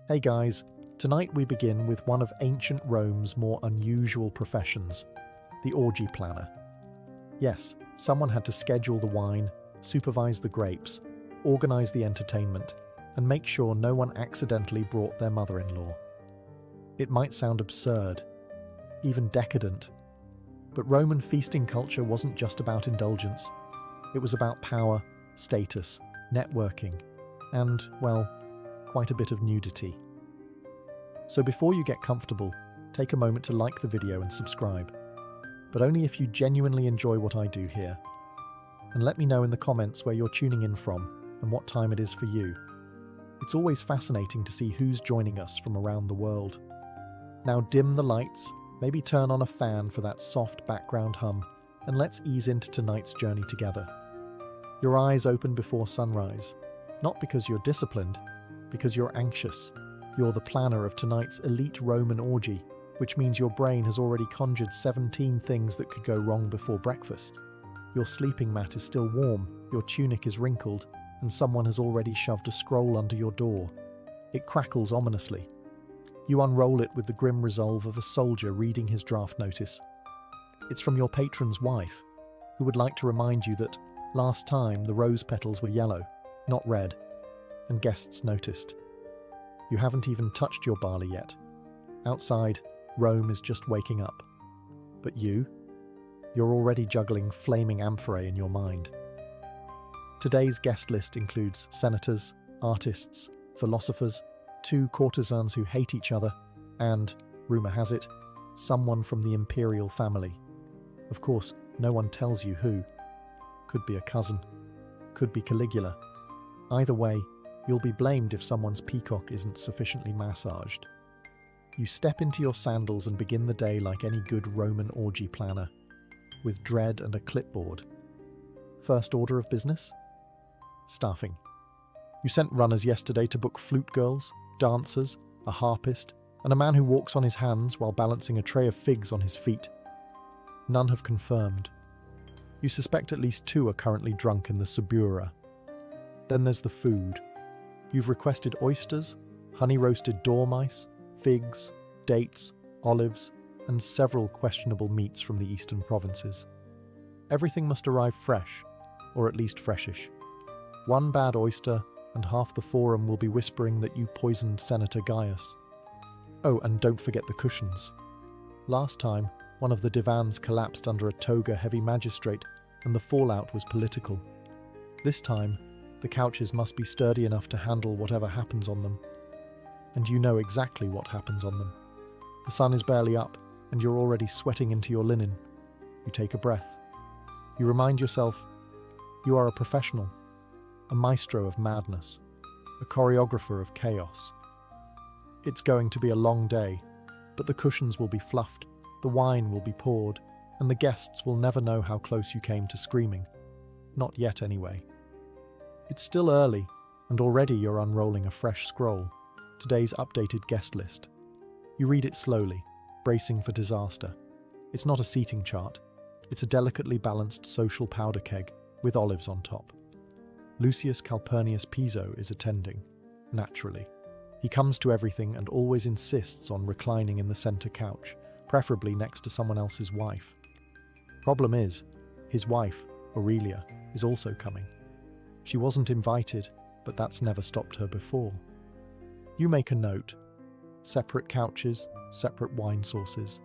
Hey guys, tonight we begin with one of ancient Rome's more unusual professions, the orgy planner. Yes, someone had to schedule the wine, supervise the grapes, organize the entertainment, and make sure no one accidentally brought their mother-in-law. It might sound absurd, even decadent, but Roman feasting culture wasn't just about indulgence. It was about power, status, networking, and, well, quite a bit of nudity. So before you get comfortable, take a moment to like the video and subscribe, but only if you genuinely enjoy what I do here. And let me know in the comments where you're tuning in from and what time it is for you. It's always fascinating to see who's joining us from around the world. Now dim the lights, maybe turn on a fan for that soft background hum, and let's ease into tonight's journey together. Your eyes open before sunrise, not because you're disciplined, because you're anxious. You're the planner of tonight's elite Roman orgy, which means your brain has already conjured 17 things that could go wrong before breakfast. Your sleeping mat is still warm, your tunic is wrinkled, and someone has already shoved a scroll under your door. It crackles ominously. You unroll it with the grim resolve of a soldier reading his draft notice. It's from your patron's wife, who would like to remind you that last time the rose petals were yellow, not red, and guests noticed. You haven't even touched your barley yet. Outside, Rome is just waking up. But you're already juggling flaming amphorae in your mind. Today's guest list includes senators, artists, philosophers, 2 courtesans who hate each other, and, rumor has it, someone from the imperial family. Of course, no one tells you who. Could be a cousin. Could be Caligula. Either way, you'll be blamed if someone's peacock isn't sufficiently massaged. You step into your sandals and begin the day like any good Roman orgy planner, with dread and a clipboard. First order of business? Staffing. You sent runners yesterday to book flute girls, dancers, a harpist, and a man who walks on his hands while balancing a tray of figs on his feet. None have confirmed. You suspect at least 2 are currently drunk in the Subura. Then there's the food. You've requested oysters, honey-roasted dormice, figs, dates, olives, and several questionable meats from the eastern provinces. Everything must arrive fresh, or at least freshish. One bad oyster, and half the forum will be whispering that you poisoned Senator Gaius. Oh, and don't forget the cushions. Last time, one of the divans collapsed under a toga-heavy magistrate, and the fallout was political. This time, the couches must be sturdy enough to handle whatever happens on them. And you know exactly what happens on them. The sun is barely up, and you're already sweating into your linen. You take a breath. You remind yourself, you are a professional, a maestro of madness, a choreographer of chaos. It's going to be a long day, but the cushions will be fluffed, the wine will be poured, and the guests will never know how close you came to screaming. Not yet, anyway. It's still early, and already you're unrolling a fresh scroll, today's updated guest list. You read it slowly, bracing for disaster. It's not a seating chart. It's a delicately balanced social powder keg, with olives on top. Lucius Calpurnius Piso is attending, naturally. He comes to everything and always insists on reclining in the center couch, preferably next to someone else's wife. Problem is, his wife, Aurelia, is also coming. She wasn't invited, but that's never stopped her before. You make a note. Separate couches, separate wine sources,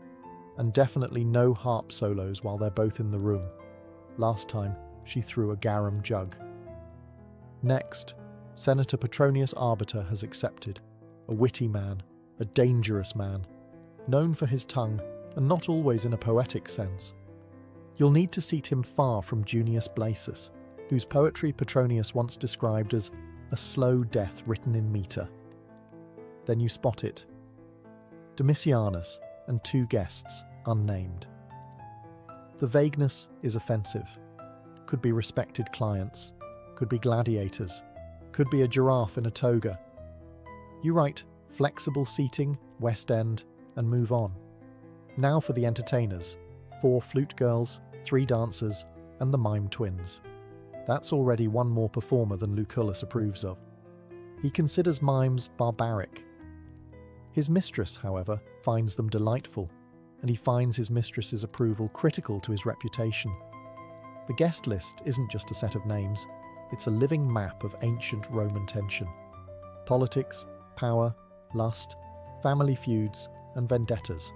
and definitely no harp solos while they're both in the room. Last time, she threw a garum jug. Next, Senator Petronius Arbiter has accepted. A witty man, a dangerous man, known for his tongue, and not always in a poetic sense. You'll need to seat him far from Junius Blasus, whose poetry Petronius once described as a slow death written in meter. Then you spot it. Domitianus and 2 guests, unnamed. The vagueness is offensive. Could be respected clients, could be gladiators, could be a giraffe in a toga. You write flexible seating, West End, and move on. Now for the entertainers, 4 flute girls, 3 dancers, and the mime twins. That's already one more performer than Lucullus approves of. He considers mimes barbaric, His mistress, however, finds them delightful, and he finds his mistress's approval critical to his reputation. The guest list isn't just a set of names, it's a living map of ancient Roman tension. Politics, power, lust, family feuds, and vendettas,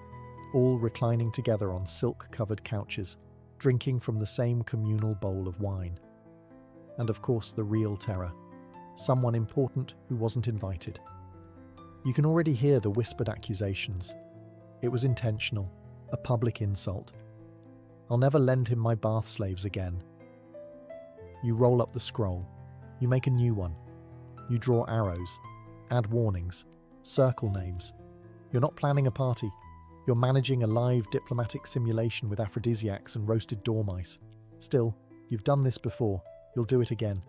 all reclining together on silk-covered couches, drinking from the same communal bowl of wine. And of course the real terror, someone important who wasn't invited. You can already hear the whispered accusations. It was intentional, a public insult. I'll never lend him my bath slaves again. You roll up the scroll. You make a new one. You draw arrows, add warnings, circle names. You're not planning a party. You're managing a live diplomatic simulation with aphrodisiacs and roasted dormice. Still, you've done this before. You'll do it again.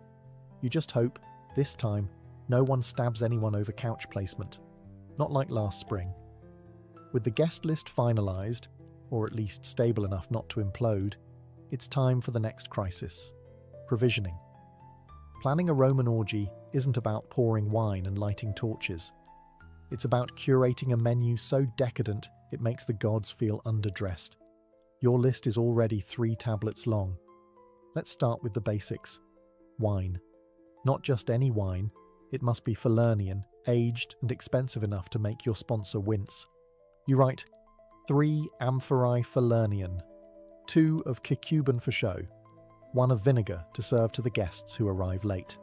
You just hope, this time, no one stabs anyone over couch placement. Not like last spring. With the guest list finalised, or at least stable enough not to implode, it's time for the next crisis. Provisioning. Planning a Roman orgy isn't about pouring wine and lighting torches. It's about curating a menu so decadent it makes the gods feel underdressed. Your list is already 3 tablets long. Let's start with the basics. Wine. Not just any wine, it must be Falernian, aged and expensive enough to make your sponsor wince. You write 3 amphorae Falernian, 2 of Cacuban for show, 1 of vinegar to serve to the guests who arrive late.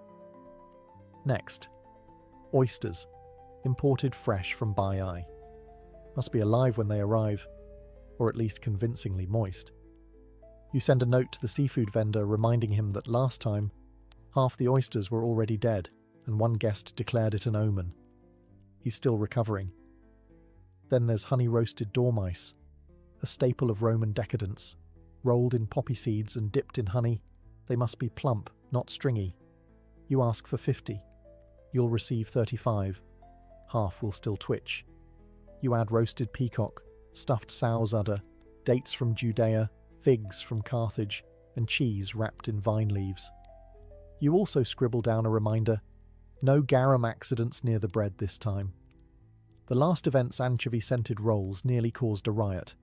Next, oysters, imported fresh from Baiae. Must be alive when they arrive, or at least convincingly moist. You send a note to the seafood vendor reminding him that last time, half the oysters were already dead, and one guest declared it an omen. He's still recovering. Then there's honey-roasted dormice, a staple of Roman decadence. Rolled in poppy seeds and dipped in honey, they must be plump, not stringy. You ask for 50. You'll receive 35. Half will still twitch. You add roasted peacock, stuffed sow's udder, dates from Judea, figs from Carthage, and cheese wrapped in vine leaves. You also scribble down a reminder, no garum accidents near the bread this time. The last event's anchovy-scented rolls nearly caused a riot.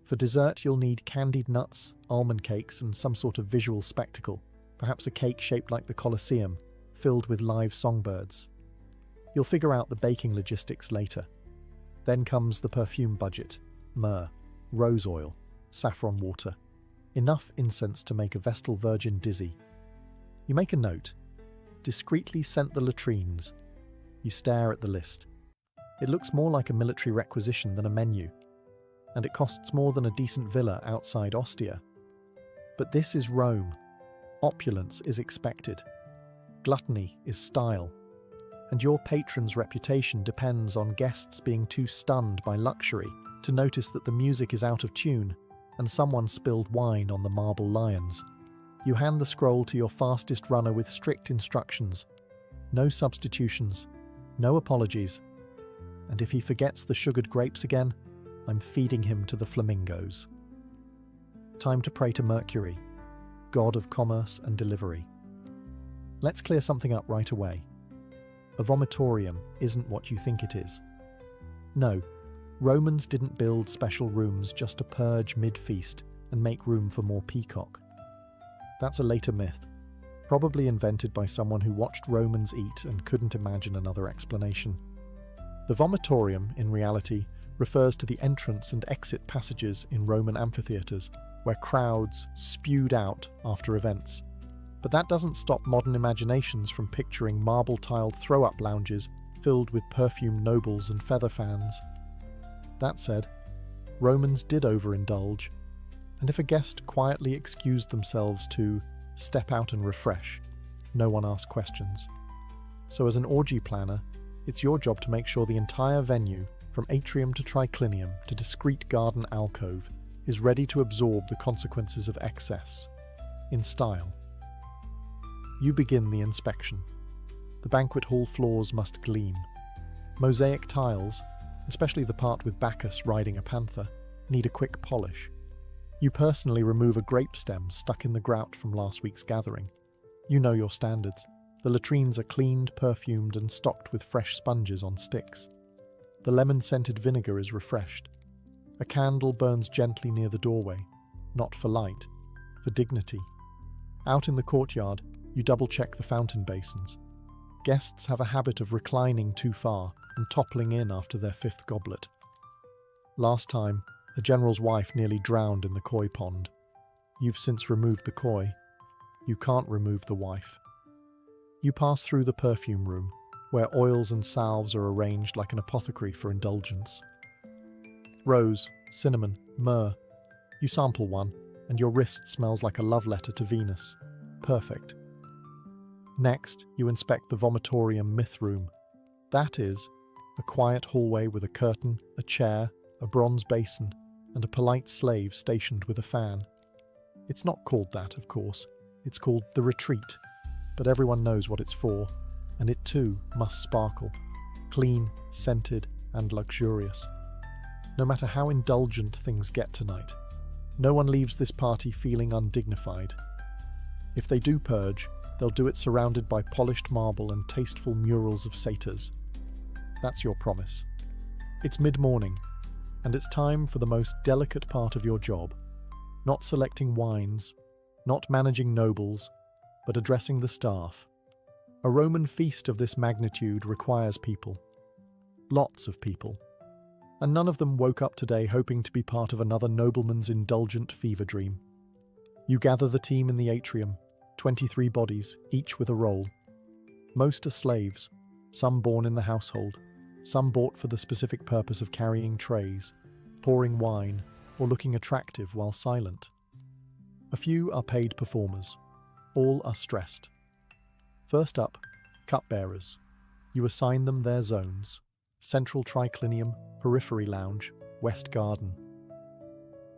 For dessert you'll need candied nuts, almond cakes, and some sort of visual spectacle, perhaps a cake shaped like the Colosseum, filled with live songbirds. You'll figure out the baking logistics later. Then comes the perfume budget: myrrh, rose oil, saffron water. Enough incense to make a Vestal Virgin dizzy. You make a note. Discreetly scent the latrines. You stare at the list. It looks more like a military requisition than a menu, and it costs more than a decent villa outside Ostia. But this is Rome. Opulence is expected. Gluttony is style. And your patron's reputation depends on guests being too stunned by luxury to notice that the music is out of tune and someone spilled wine on the marble lions. You hand the scroll to your fastest runner with strict instructions. No substitutions, no apologies. And if he forgets the sugared grapes again, I'm feeding him to the flamingos. Time to pray to Mercury, god of commerce and delivery. Let's clear something up right away. A vomitorium isn't what you think it is. No, Romans didn't build special rooms just to purge mid-feast and make room for more peacock. That's a later myth, probably invented by someone who watched Romans eat and couldn't imagine another explanation. The vomitorium, in reality, refers to the entrance and exit passages in Roman amphitheatres, where crowds spewed out after events. But that doesn't stop modern imaginations from picturing marble-tiled throw-up lounges filled with perfumed nobles and feather fans. That said, Romans did overindulge, and if a guest quietly excused themselves to step out and refresh, no one asked questions. So as an orgy planner, it's your job to make sure the entire venue, from atrium to triclinium to discreet garden alcove, is ready to absorb the consequences of excess, in style. You begin the inspection. The banquet hall floors must gleam. Mosaic tiles, especially the part with Bacchus riding a panther, need a quick polish. You personally remove a grape stem stuck in the grout from last week's gathering. You know your standards. The latrines are cleaned, perfumed, and stocked with fresh sponges on sticks. The lemon-scented vinegar is refreshed. A candle burns gently near the doorway, not for light, for dignity. Out in the courtyard, you double-check the fountain basins. Guests have a habit of reclining too far and toppling in after their fifth goblet. Last time, a general's wife nearly drowned in the koi pond. You've since removed the koi. You can't remove the wife. You pass through the perfume room, where oils and salves are arranged like an apothecary for indulgence. Rose, cinnamon, myrrh. You sample one, and your wrist smells like a love letter to Venus. Perfect. Next, you inspect the vomitorium myth room. That is, a quiet hallway with a curtain, a chair, a bronze basin, and a polite slave stationed with a fan. It's not called that, of course. It's called the retreat, but everyone knows what it's for, and it too must sparkle, clean, scented, and luxurious. No matter how indulgent things get tonight, no one leaves this party feeling undignified. If they do purge, they'll do it surrounded by polished marble and tasteful murals of satyrs. That's your promise. It's mid-morning, and it's time for the most delicate part of your job. Not selecting wines, not managing nobles, but addressing the staff. A Roman feast of this magnitude requires people. Lots of people. And none of them woke up today hoping to be part of another nobleman's indulgent fever dream. You gather the team in the atrium, 23 bodies, each with a role. Most are slaves, some born in the household, some bought for the specific purpose of carrying trays, pouring wine, or looking attractive while silent. A few are paid performers. All are stressed. First up, cupbearers. You assign them their zones: central triclinium, periphery lounge, west garden.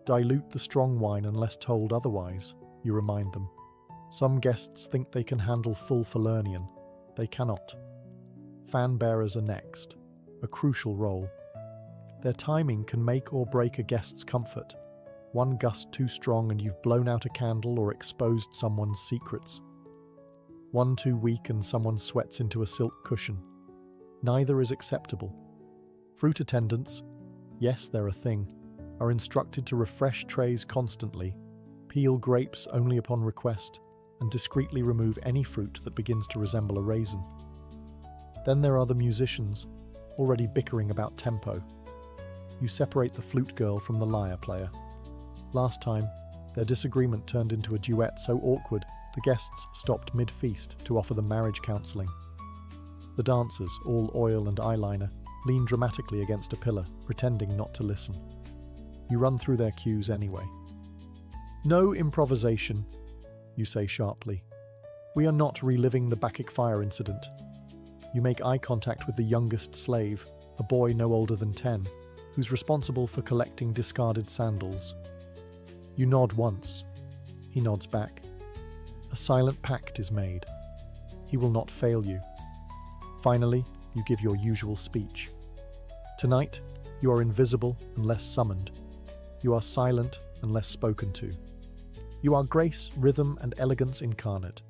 Dilute the strong wine unless told otherwise, you remind them. Some guests think they can handle full Falernian. They cannot. Fan bearers are next, a crucial role. Their timing can make or break a guest's comfort. One gust too strong and you've blown out a candle or exposed someone's secrets. One too weak and someone sweats into a silk cushion. Neither is acceptable. Fruit attendants, yes, they're a thing, are instructed to refresh trays constantly, peel grapes only upon request, and discreetly remove any fruit that begins to resemble a raisin. Then there are the musicians, already bickering about tempo. You separate the flute girl from the lyre player. Last time, their disagreement turned into a duet so awkward the guests stopped mid-feast to offer them marriage counselling. The dancers, all oil and eyeliner, lean dramatically against a pillar, pretending not to listen. You run through their cues anyway. No improvisation, you say sharply. We are not reliving the Bacchic fire incident. You make eye contact with the youngest slave, a boy no older than 10, who's responsible for collecting discarded sandals. You nod once. He nods back. A silent pact is made. He will not fail you. Finally, you give your usual speech. Tonight, you are invisible unless summoned. You are silent unless spoken to. You are grace, rhythm, and elegance incarnate.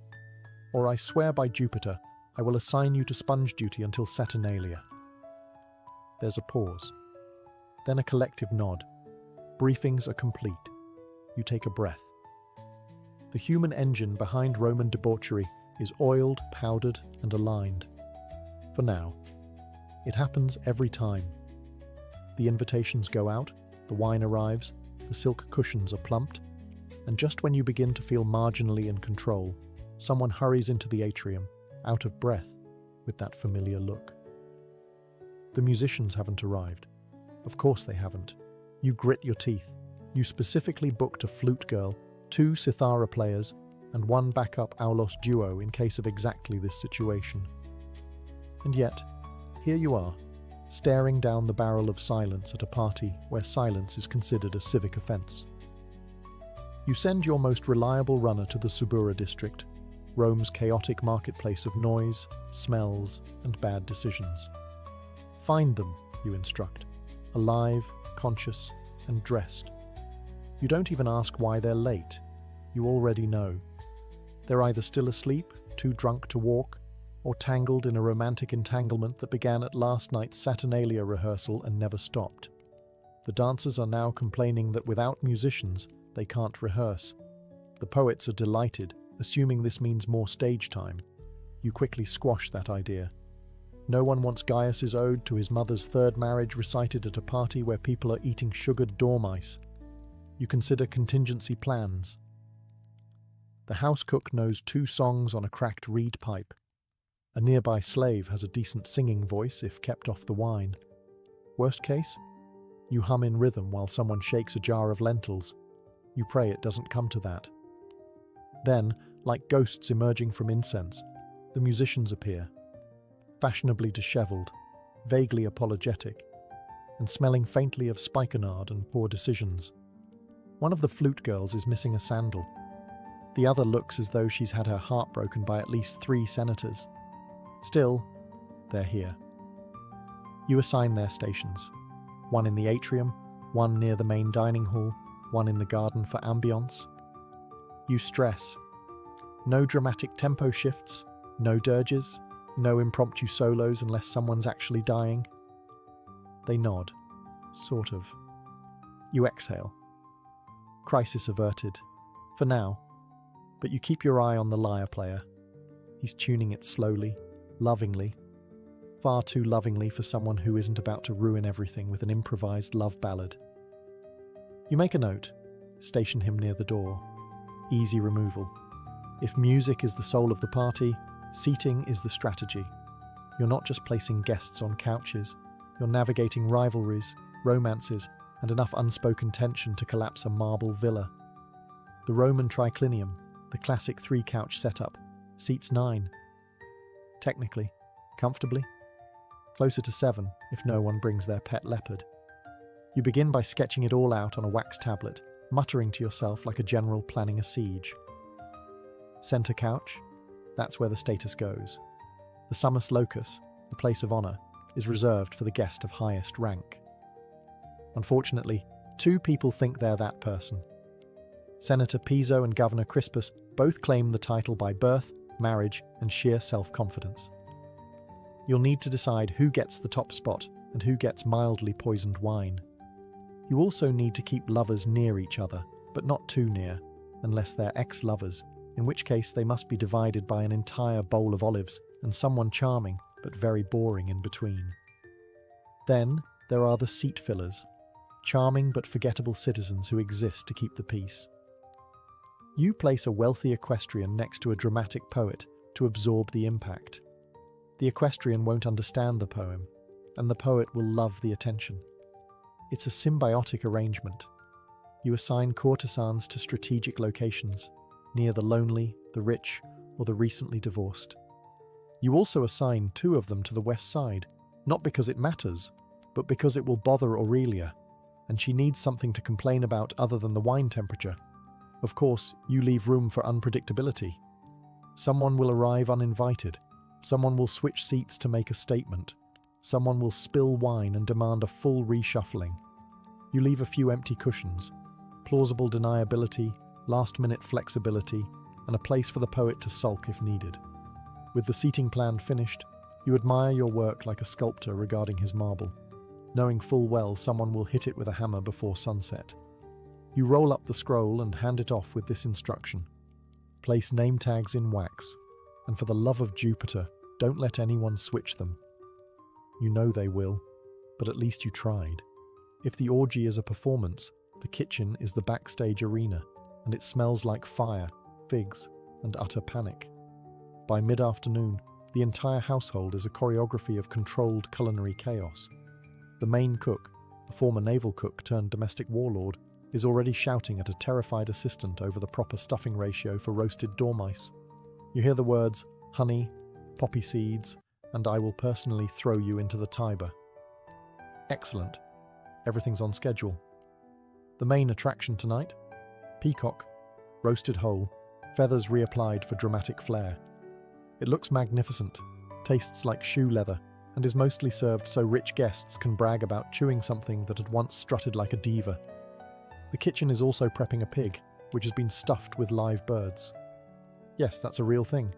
Or I swear by Jupiter, I will assign you to sponge duty until Saturnalia. There's a pause. Then a collective nod. Briefings are complete. You take a breath. The human engine behind Roman debauchery is oiled, powdered, and aligned. For now. It happens every time. The invitations go out, the wine arrives, the silk cushions are plumped, and just when you begin to feel marginally in control, someone hurries into the atrium, out of breath, with that familiar look. The musicians haven't arrived. Of course they haven't. You grit your teeth. You specifically booked a flute girl, 2 cithara players, and 1 backup aulos duo in case of exactly this situation. And yet, here you are, staring down the barrel of silence at a party where silence is considered a civic offence. You send your most reliable runner to the Subura district, Rome's chaotic marketplace of noise, smells, and bad decisions. Find them, you instruct, alive, conscious, and dressed. You don't even ask why they're late. You already know. They're either still asleep, too drunk to walk, or tangled in a romantic entanglement that began at last night's Saturnalia rehearsal and never stopped. The dancers are now complaining that without musicians, they can't rehearse. The poets are delighted, assuming this means more stage time. You quickly squash that idea. No one wants Gaius's ode to his mother's third marriage recited at a party where people are eating sugared dormice. You consider contingency plans. The house cook knows 2 songs on a cracked reed pipe. A nearby slave has a decent singing voice if kept off the wine. Worst case? You hum in rhythm while someone shakes a jar of lentils. You pray it doesn't come to that. Then, like ghosts emerging from incense, the musicians appear, fashionably dishevelled, vaguely apologetic, and smelling faintly of spikenard and poor decisions. One of the flute girls is missing a sandal. The other looks as though she's had her heart broken by at least 3 senators. Still, they're here. You assign their stations. One in the atrium, one near the main dining hall, one in the garden for ambience. You stress. No dramatic tempo shifts, no dirges, no impromptu solos unless someone's actually dying. They nod. Sort of. You exhale. Crisis averted. For now. But you keep your eye on the lyre player. He's tuning it slowly, lovingly. Far too lovingly for someone who isn't about to ruin everything with an improvised love ballad. You make a note. Station him near the door. Easy removal. If music is the soul of the party, seating is the strategy. You're not just placing guests on couches, you're navigating rivalries, romances, and enough unspoken tension to collapse a marble villa. The Roman triclinium, the classic 3-couch setup, seats 9. Technically, comfortably, closer to 7 if no one brings their pet leopard. You begin by sketching it all out on a wax tablet, muttering to yourself like a general planning a siege. Center couch, that's where the status goes. The summus locus, the place of honor, is reserved for the guest of highest rank. Unfortunately, 2 people think they're that person. Senator Piso and Governor Crispus both claim the title by birth, marriage, and sheer self-confidence. You'll need to decide who gets the top spot and who gets mildly poisoned wine. You also need to keep lovers near each other, but not too near, unless they're ex-lovers, in which case they must be divided by an entire bowl of olives and someone charming but very boring in between. Then there are the seat fillers, charming but forgettable citizens who exist to keep the peace. You place a wealthy equestrian next to a dramatic poet to absorb the impact. The equestrian won't understand the poem, and the poet will love the attention. It's a symbiotic arrangement. You assign courtesans to strategic locations, near the lonely, the rich, or the recently divorced. You also assign 2 of them to the west side, not because it matters, but because it will bother Aurelia, and she needs something to complain about other than the wine temperature. Of course, you leave room for unpredictability. Someone will arrive uninvited. Someone will switch seats to make a statement. Someone will spill wine and demand a full reshuffling. You leave a few empty cushions, plausible deniability, last-minute flexibility, and a place for the poet to sulk if needed. With the seating plan finished, you admire your work like a sculptor regarding his marble, knowing full well someone will hit it with a hammer before sunset. You roll up the scroll and hand it off with this instruction. Place name tags in wax, and for the love of Jupiter, don't let anyone switch them. You know they will, but at least you tried. If the orgy is a performance, the kitchen is the backstage arena, and it smells like fire, figs, and utter panic. By mid-afternoon, the entire household is a choreography of controlled culinary chaos. The main cook, a former naval cook turned domestic warlord, is already shouting at a terrified assistant over the proper stuffing ratio for roasted dormice. You hear the words, honey, poppy seeds, and I will personally throw you into the Tiber. Excellent. Everything's on schedule. The main attraction tonight? Peacock, roasted whole, feathers reapplied for dramatic flair. It looks magnificent, tastes like shoe leather, and is mostly served so rich guests can brag about chewing something that had once strutted like a diva. The kitchen is also prepping a pig, which has been stuffed with live birds. Yes, that's a real thing.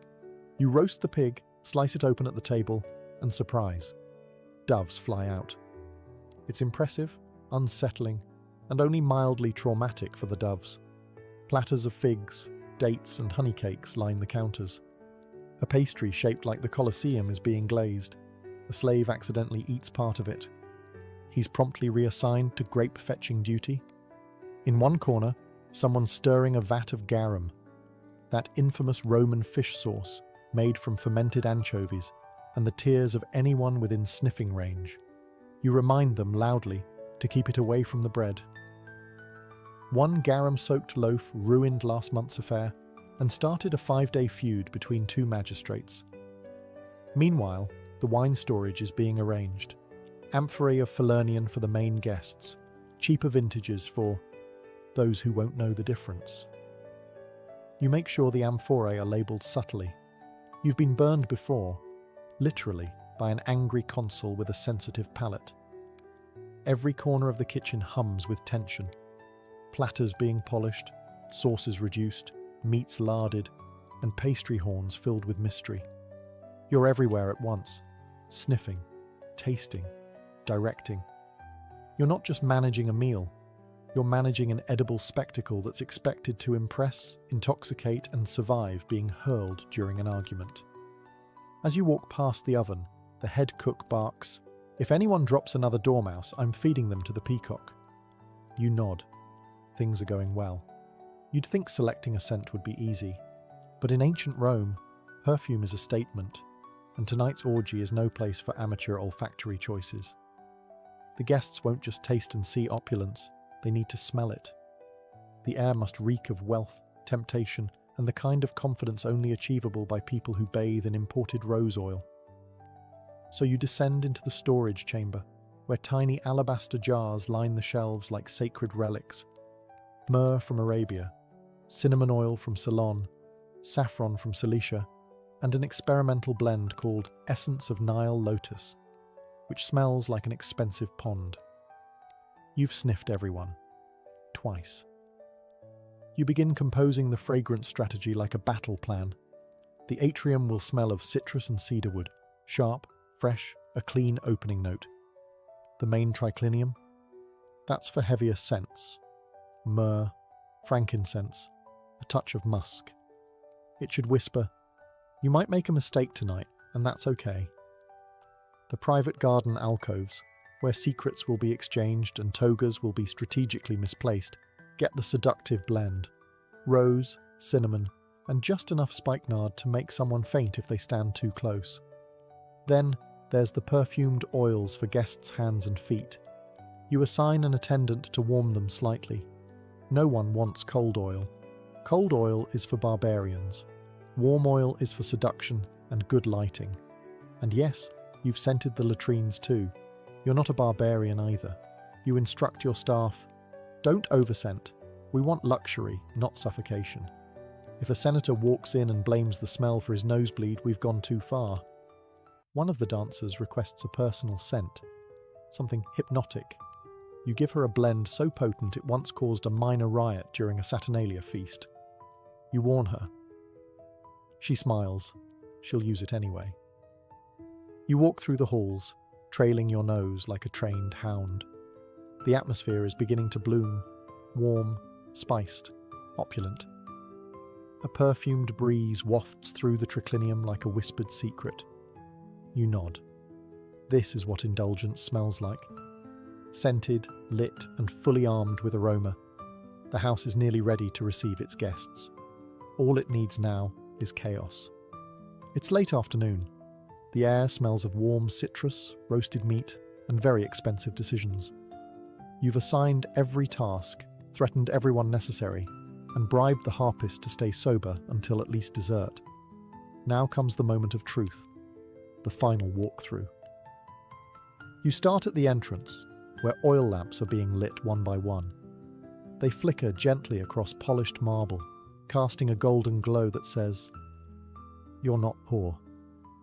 You roast the pig, Slice it open at the table, and surprise. Doves fly out. It's impressive, unsettling, and only mildly traumatic for the doves. Platters of figs, dates, and honey cakes line the counters. A pastry shaped like the Colosseum is being glazed. A slave accidentally eats part of it. He's promptly reassigned to grape-fetching duty. In one corner, someone's stirring a vat of garum, that infamous Roman fish sauce made from fermented anchovies, and the tears of anyone within sniffing range. You remind them loudly to keep it away from the bread. One garum-soaked loaf ruined last month's affair and started a 5-day feud between two magistrates. Meanwhile, the wine storage is being arranged. Amphorae of Falernian for the main guests, cheaper vintages for those who won't know the difference. You make sure the amphorae are labelled subtly. You've been burned before, literally, by an angry consul with a sensitive palate. Every corner of the kitchen hums with tension. Platters being polished, sauces reduced, meats larded, and pastry horns filled with mystery. You're everywhere at once, sniffing, tasting, directing. You're not just managing a meal, you're managing an edible spectacle that's expected to impress, intoxicate, and survive being hurled during an argument. As you walk past the oven, the head cook barks, "If anyone drops another dormouse, I'm feeding them to the peacock." You nod. Things are going well. You'd think selecting a scent would be easy, but in ancient Rome, perfume is a statement, and tonight's orgy is no place for amateur olfactory choices. The guests won't just taste and see opulence, they need to smell it. The air must reek of wealth, temptation, and the kind of confidence only achievable by people who bathe in imported rose oil. So you descend into the storage chamber, where tiny alabaster jars line the shelves like sacred relics. Myrrh from Arabia, cinnamon oil from Ceylon, saffron from Cilicia, and an experimental blend called Essence of Nile Lotus, which smells like an expensive pond. You've sniffed everyone. Twice. You begin composing the fragrance strategy like a battle plan. The atrium will smell of citrus and cedarwood, sharp, fresh, a clean opening note. The main triclinium? That's for heavier scents. Myrrh, frankincense, a touch of musk. It should whisper, "You might make a mistake tonight, and that's okay." The private garden alcoves, where secrets will be exchanged and togas will be strategically misplaced, get the seductive blend. Rose, cinnamon, and just enough spikenard to make someone faint if they stand too close. Then there's the perfumed oils for guests' hands and feet. You assign an attendant to warm them slightly. No one wants cold oil. Cold oil is for barbarians. Warm oil is for seduction and good lighting. And yes, you've scented the latrines too. You're not a barbarian either. You instruct your staff, "Don't overscent. We want luxury, not suffocation." If a senator walks in and blames the smell for his nosebleed, we've gone too far. One of the dancers requests a personal scent, something hypnotic. You give her a blend so potent it once caused a minor riot during a Saturnalia feast. You warn her. She smiles. She'll use it anyway. You walk through the halls, trailing your nose like a trained hound. The atmosphere is beginning to bloom, warm, spiced, opulent. A perfumed breeze wafts through the triclinium like a whispered secret. You nod. This is what indulgence smells like. Scented, lit, and fully armed with aroma, the house is nearly ready to receive its guests. All it needs now is chaos. It's late afternoon. The air smells of warm citrus, roasted meat, and very expensive decisions. You've assigned every task, threatened everyone necessary, and bribed the harpist to stay sober until at least dessert. Now comes the moment of truth, the final walkthrough. You start at the entrance, where oil lamps are being lit one by one. They flicker gently across polished marble, casting a golden glow that says, "You're not poor.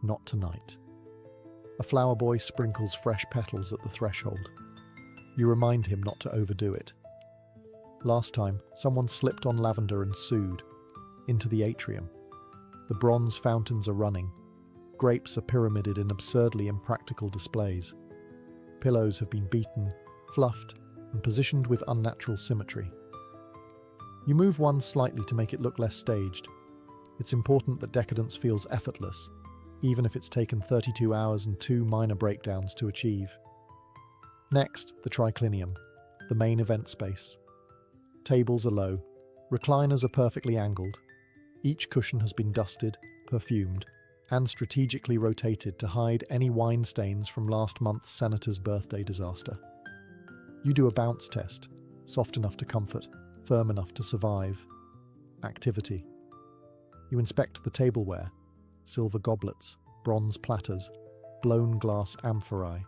Not tonight." A flower boy sprinkles fresh petals at the threshold. You remind him not to overdo it. Last time, someone slipped on lavender and sued. Into the atrium. The bronze fountains are running. Grapes are pyramided in absurdly impractical displays. Pillows have been beaten, fluffed, and positioned with unnatural symmetry. You move one slightly to make it look less staged. It's important that decadence feels effortless, even if it's taken 32 hours and 2 minor breakdowns to achieve. Next, the triclinium, the main event space. Tables are low, recliners are perfectly angled. Each cushion has been dusted, perfumed, and strategically rotated to hide any wine stains from last month's senator's birthday disaster. You do a bounce test, soft enough to comfort, firm enough to survive. Activity. You inspect the tableware, silver goblets, bronze platters, blown glass amphorae.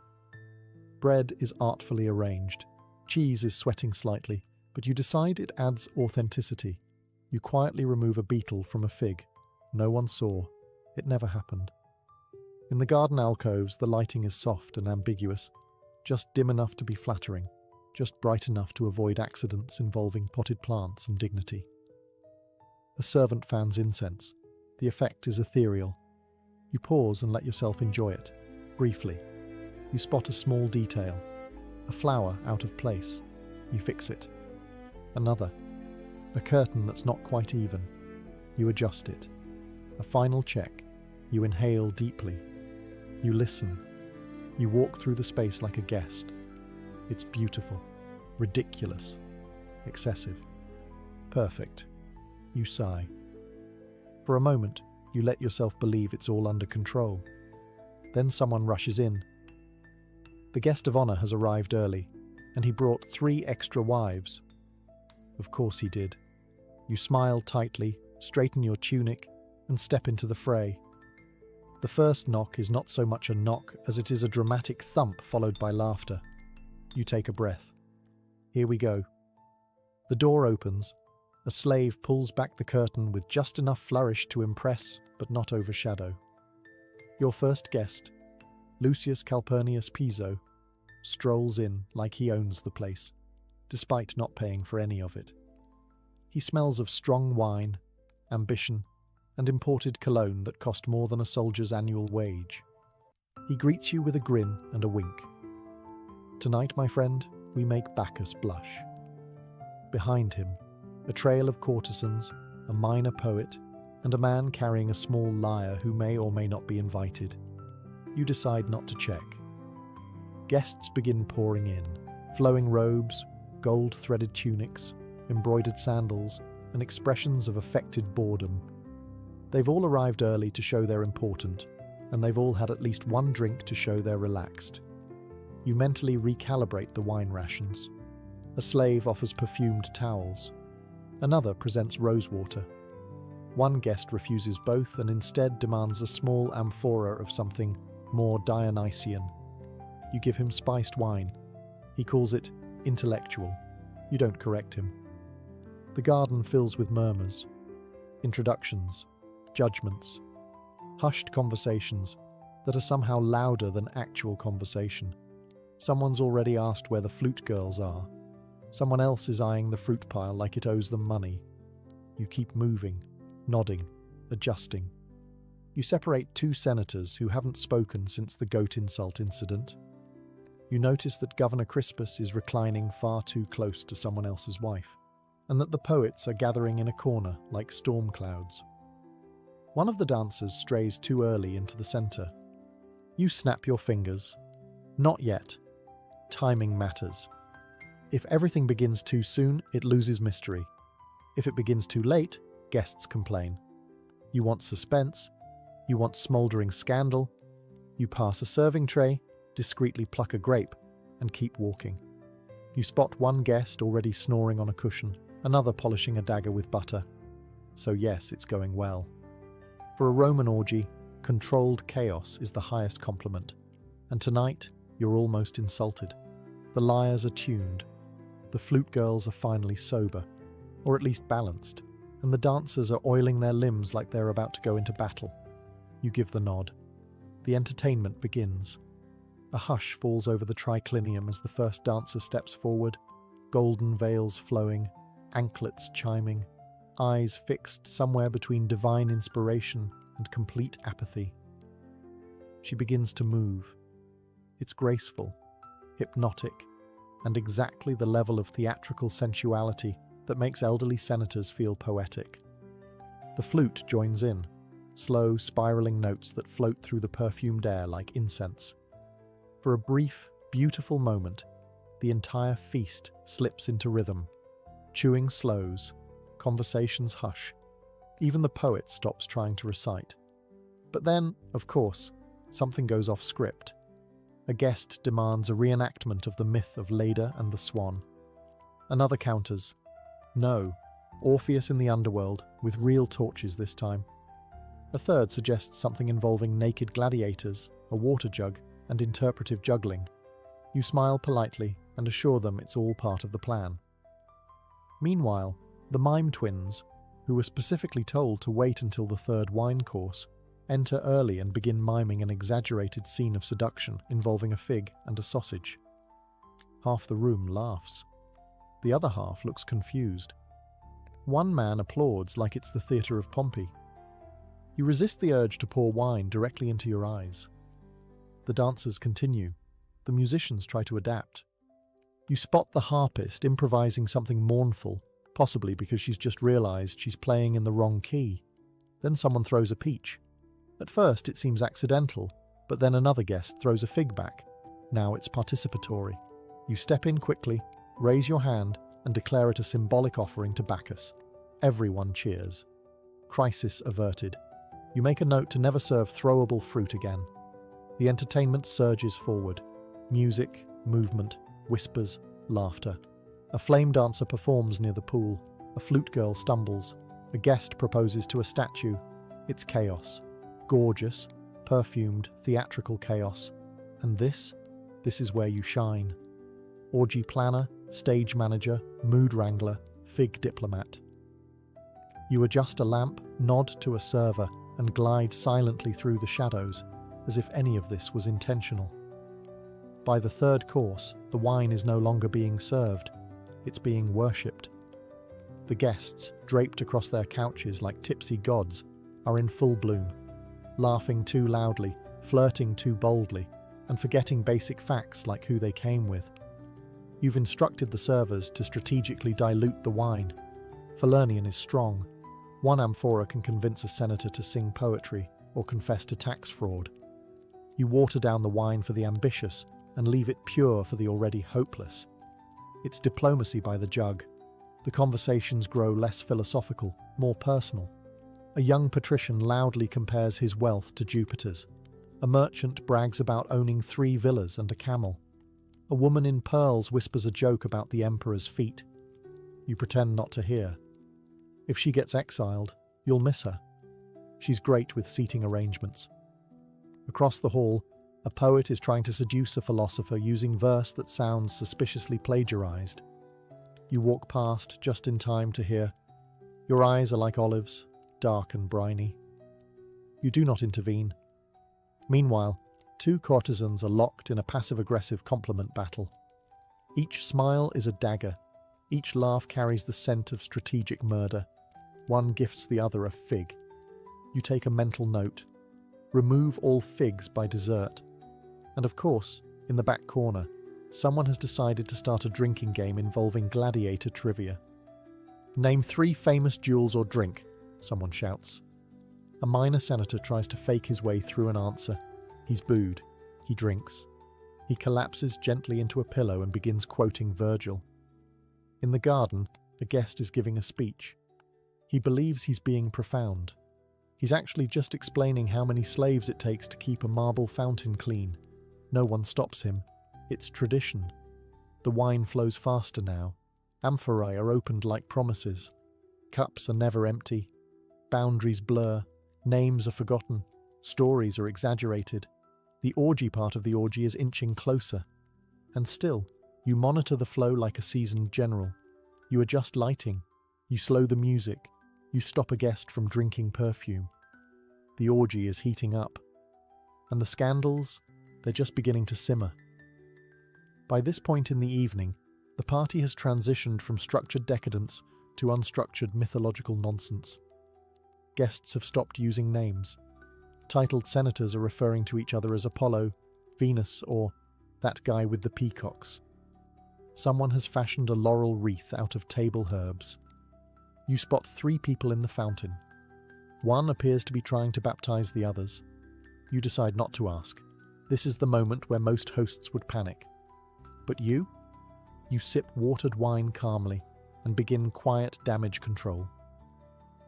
Bread is artfully arranged. Cheese is sweating slightly, but you decide it adds authenticity. You quietly remove a beetle from a fig. No one saw. It never happened. In the garden alcoves, the lighting is soft and ambiguous, just dim enough to be flattering, just bright enough to avoid accidents involving potted plants and dignity. A servant fans incense. The effect is ethereal. You pause and let yourself enjoy it, briefly. You spot a small detail. A flower out of place. You fix it. Another. A curtain that's not quite even. You adjust it. A final check. You inhale deeply. You listen. You walk through the space like a guest. It's beautiful, ridiculous, excessive, perfect. You sigh. For a moment, you let yourself believe it's all under control. Then someone rushes in. The guest of honor has arrived early, and he brought 3 extra wives. Of course he did. You smile tightly, straighten your tunic, and step into the fray. The first knock is not so much a knock as it is a dramatic thump followed by laughter. You take a breath. Here we go. The door opens. A slave pulls back the curtain with just enough flourish to impress but not overshadow. Your first guest, Lucius Calpurnius Piso, strolls in like he owns the place, despite not paying for any of it. He smells of strong wine, ambition, and imported cologne that cost more than a soldier's annual wage. He greets you with a grin and a wink. Tonight, my friend, we make Bacchus blush. Behind him, a trail of courtesans, a minor poet, and a man carrying a small lyre who may or may not be invited. You decide not to check. Guests begin pouring in, flowing robes, gold-threaded tunics, embroidered sandals, and expressions of affected boredom. They've all arrived early to show they're important, and they've all had at least one drink to show they're relaxed. You mentally recalibrate the wine rations. A slave offers perfumed towels. Another presents rosewater. One guest refuses both and instead demands a small amphora of something more Dionysian. You give him spiced wine. He calls it intellectual. You don't correct him. The garden fills with murmurs, introductions, judgments, hushed conversations that are somehow louder than actual conversation. Someone's already asked where the flute girls are. Someone else is eyeing the fruit pile like it owes them money. You keep moving, nodding, adjusting. You separate 2 senators who haven't spoken since the goat insult incident. You notice that Governor Crispus is reclining far too close to someone else's wife, and that the poets are gathering in a corner like storm clouds. One of the dancers strays too early into the center. You snap your fingers. Not yet. Timing matters. If everything begins too soon, it loses mystery. If it begins too late, guests complain. You want suspense. You want smoldering scandal. You pass a serving tray, discreetly pluck a grape, and keep walking. You spot one guest already snoring on a cushion, another polishing a dagger with butter. So yes, it's going well. For a Roman orgy, controlled chaos is the highest compliment. And tonight, you're almost insulted. The lyres are tuned. The flute girls are finally sober, or at least balanced, and the dancers are oiling their limbs like they're about to go into battle. You give the nod. The entertainment begins. A hush falls over the triclinium as the first dancer steps forward, golden veils flowing, anklets chiming, eyes fixed somewhere between divine inspiration and complete apathy. she begins to move. It's graceful, hypnotic, and exactly the level of theatrical sensuality that makes elderly senators feel poetic. The flute joins in, slow, spiraling notes that float through the perfumed air like incense. For a brief, beautiful moment, the entire feast slips into rhythm. Chewing slows, conversations hush, even the poet stops trying to recite. But then, of course, something goes off script. A guest demands a reenactment of the myth of Leda and the Swan. Another counters, no, Orpheus in the underworld, with real torches this time. A third suggests something involving naked gladiators, a water jug, and interpretive juggling. You smile politely and assure them it's all part of the plan. Meanwhile, the mime twins, who were specifically told to wait until the third wine course, enter early and begin miming an exaggerated scene of seduction involving a fig and a sausage. Half the room laughs. The other half looks confused. One man applauds like it's the theatre of Pompey. You resist the urge to pour wine directly into your eyes. The dancers continue. The musicians try to adapt. You spot the harpist improvising something mournful, possibly because she's just realized she's playing in the wrong key. Then someone throws a peach. At first it seems accidental, but then another guest throws a fig back. Now it's participatory. You step in quickly, raise your hand, and declare it a symbolic offering to Bacchus. Everyone cheers. Crisis averted. You make a note to never serve throwable fruit again. The entertainment surges forward. Music, movement, whispers, laughter. A flame dancer performs near the pool. A flute girl stumbles. A guest proposes to a statue. It's chaos. Gorgeous, perfumed, theatrical chaos. And this is where you shine. Orgy planner, stage manager, mood wrangler, fig diplomat. You adjust a lamp, nod to a server, and glide silently through the shadows, as if any of this was intentional. By the third course, the wine is no longer being served, it's being worshipped. The guests, draped across their couches like tipsy gods, are in full bloom, laughing too loudly, flirting too boldly, and forgetting basic facts like who they came with. You've instructed the servers to strategically dilute the wine. Falernian is strong. One amphora can convince a senator to sing poetry or confess to tax fraud. You water down the wine for the ambitious and leave it pure for the already hopeless. It's diplomacy by the jug. The conversations grow less philosophical, more personal. A young patrician loudly compares his wealth to Jupiter's. A merchant brags about owning 3 villas and a camel. A woman in pearls whispers a joke about the emperor's feet. You pretend not to hear. If she gets exiled, you'll miss her. She's great with seating arrangements. Across the hall, a poet is trying to seduce a philosopher using verse that sounds suspiciously plagiarized. You walk past just in time to hear, "Your eyes are like olives, dark and briny." You do not intervene. Meanwhile, 2 courtesans are locked in a passive-aggressive compliment battle. Each smile is a dagger. Each laugh carries the scent of strategic murder. One gifts the other a fig. You take a mental note. Remove all figs by dessert. And of course, in the back corner, someone has decided to start a drinking game involving gladiator trivia. "Name 3 famous duels or drink," someone shouts. A minor senator tries to fake his way through an answer. He's booed. He drinks. He collapses gently into a pillow and begins quoting Virgil. In the garden, a guest is giving a speech. He believes he's being profound. He's actually just explaining how many slaves it takes to keep a marble fountain clean. No one stops him. It's tradition. The wine flows faster now. Amphorae are opened like promises. Cups are never empty. Boundaries blur. Names are forgotten. Stories are exaggerated. The orgy part of the orgy is inching closer. And still, you monitor the flow like a seasoned general. You adjust lighting. You slow the music. You stop a guest from drinking perfume. The orgy is heating up. And the scandals, they're just beginning to simmer. By this point in the evening, the party has transitioned from structured decadence to unstructured mythological nonsense. Guests have stopped using names. Titled senators are referring to each other as Apollo, Venus, or that guy with the peacocks. Someone has fashioned a laurel wreath out of table herbs. You spot 3 people in the fountain. One appears to be trying to baptize the others. You decide not to ask. This is the moment where most hosts would panic. But you? You sip watered wine calmly and begin quiet damage control.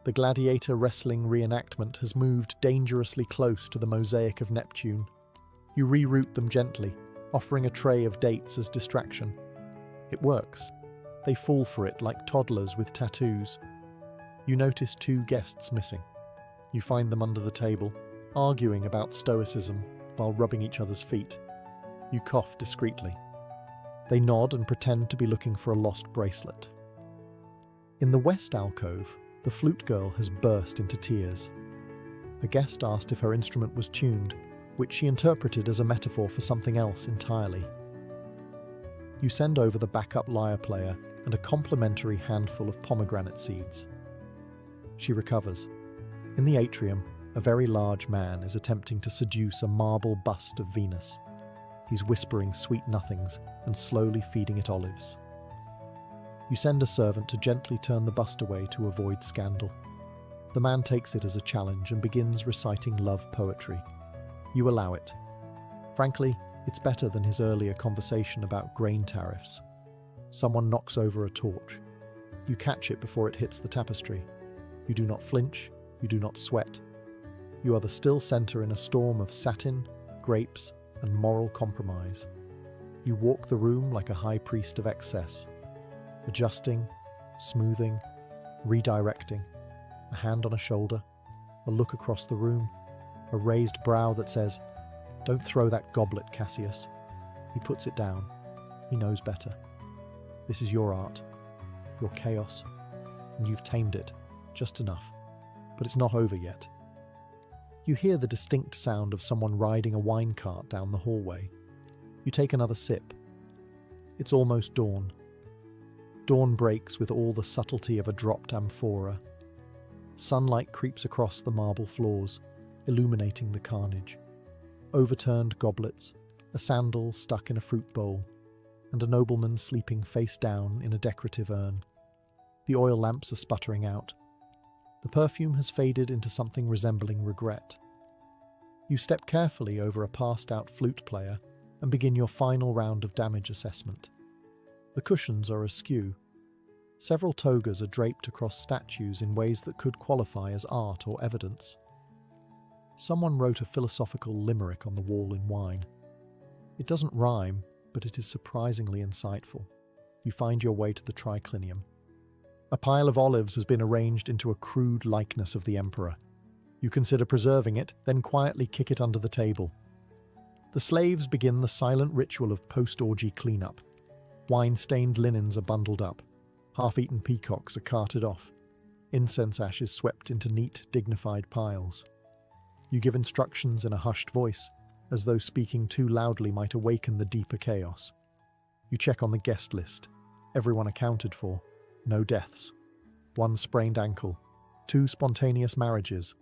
The gladiator wrestling reenactment has moved dangerously close to the mosaic of Neptune. You reroute them gently, offering a tray of dates as distraction. It works. They fall for it like toddlers with tattoos. You notice 2 guests missing. You find them under the table, arguing about stoicism while rubbing each other's feet. You cough discreetly. They nod and pretend to be looking for a lost bracelet. In the west alcove, the flute girl has burst into tears. A guest asked if her instrument was tuned, which she interpreted as a metaphor for something else entirely. You send over the backup lyre player and a complimentary handful of pomegranate seeds. She recovers. In the atrium, a very large man is attempting to seduce a marble bust of Venus. He's whispering sweet nothings and slowly feeding it olives. You send a servant to gently turn the bust away to avoid scandal. The man takes it as a challenge and begins reciting love poetry. You allow it. Frankly, it's better than his earlier conversation about grain tariffs. Someone knocks over a torch. You catch it before it hits the tapestry. You do not flinch, you do not sweat. You are the still center in a storm of satin, grapes, and moral compromise. You walk the room like a high priest of excess, adjusting, smoothing, redirecting, a hand on a shoulder, a look across the room, a raised brow that says, "Don't throw that goblet, Cassius." He puts it down. He knows better. This is your art, your chaos, and you've tamed it, just enough. But it's not over yet. You hear the distinct sound of someone riding a wine cart down the hallway. You take another sip. It's almost dawn. Dawn breaks with all the subtlety of a dropped amphora. Sunlight creeps across the marble floors, illuminating the carnage. Overturned goblets, a sandal stuck in a fruit bowl, and a nobleman sleeping face down in a decorative urn. The oil lamps are sputtering out. The perfume has faded into something resembling regret. You step carefully over a passed-out flute player and begin your final round of damage assessment. The cushions are askew. Several togas are draped across statues in ways that could qualify as art or evidence. Someone wrote a philosophical limerick on the wall in wine. It doesn't rhyme, but it is surprisingly insightful. You find your way to the triclinium. A pile of olives has been arranged into a crude likeness of the emperor. You consider preserving it, then quietly kick it under the table. The slaves begin the silent ritual of post-orgy cleanup. Wine-stained linens are bundled up. Half-eaten peacocks are carted off. Incense ashes swept into neat, dignified piles. You give instructions in a hushed voice, as though speaking too loudly might awaken the deeper chaos. You check on the guest list. Everyone accounted for. No deaths. 1 sprained ankle. 2 spontaneous marriages.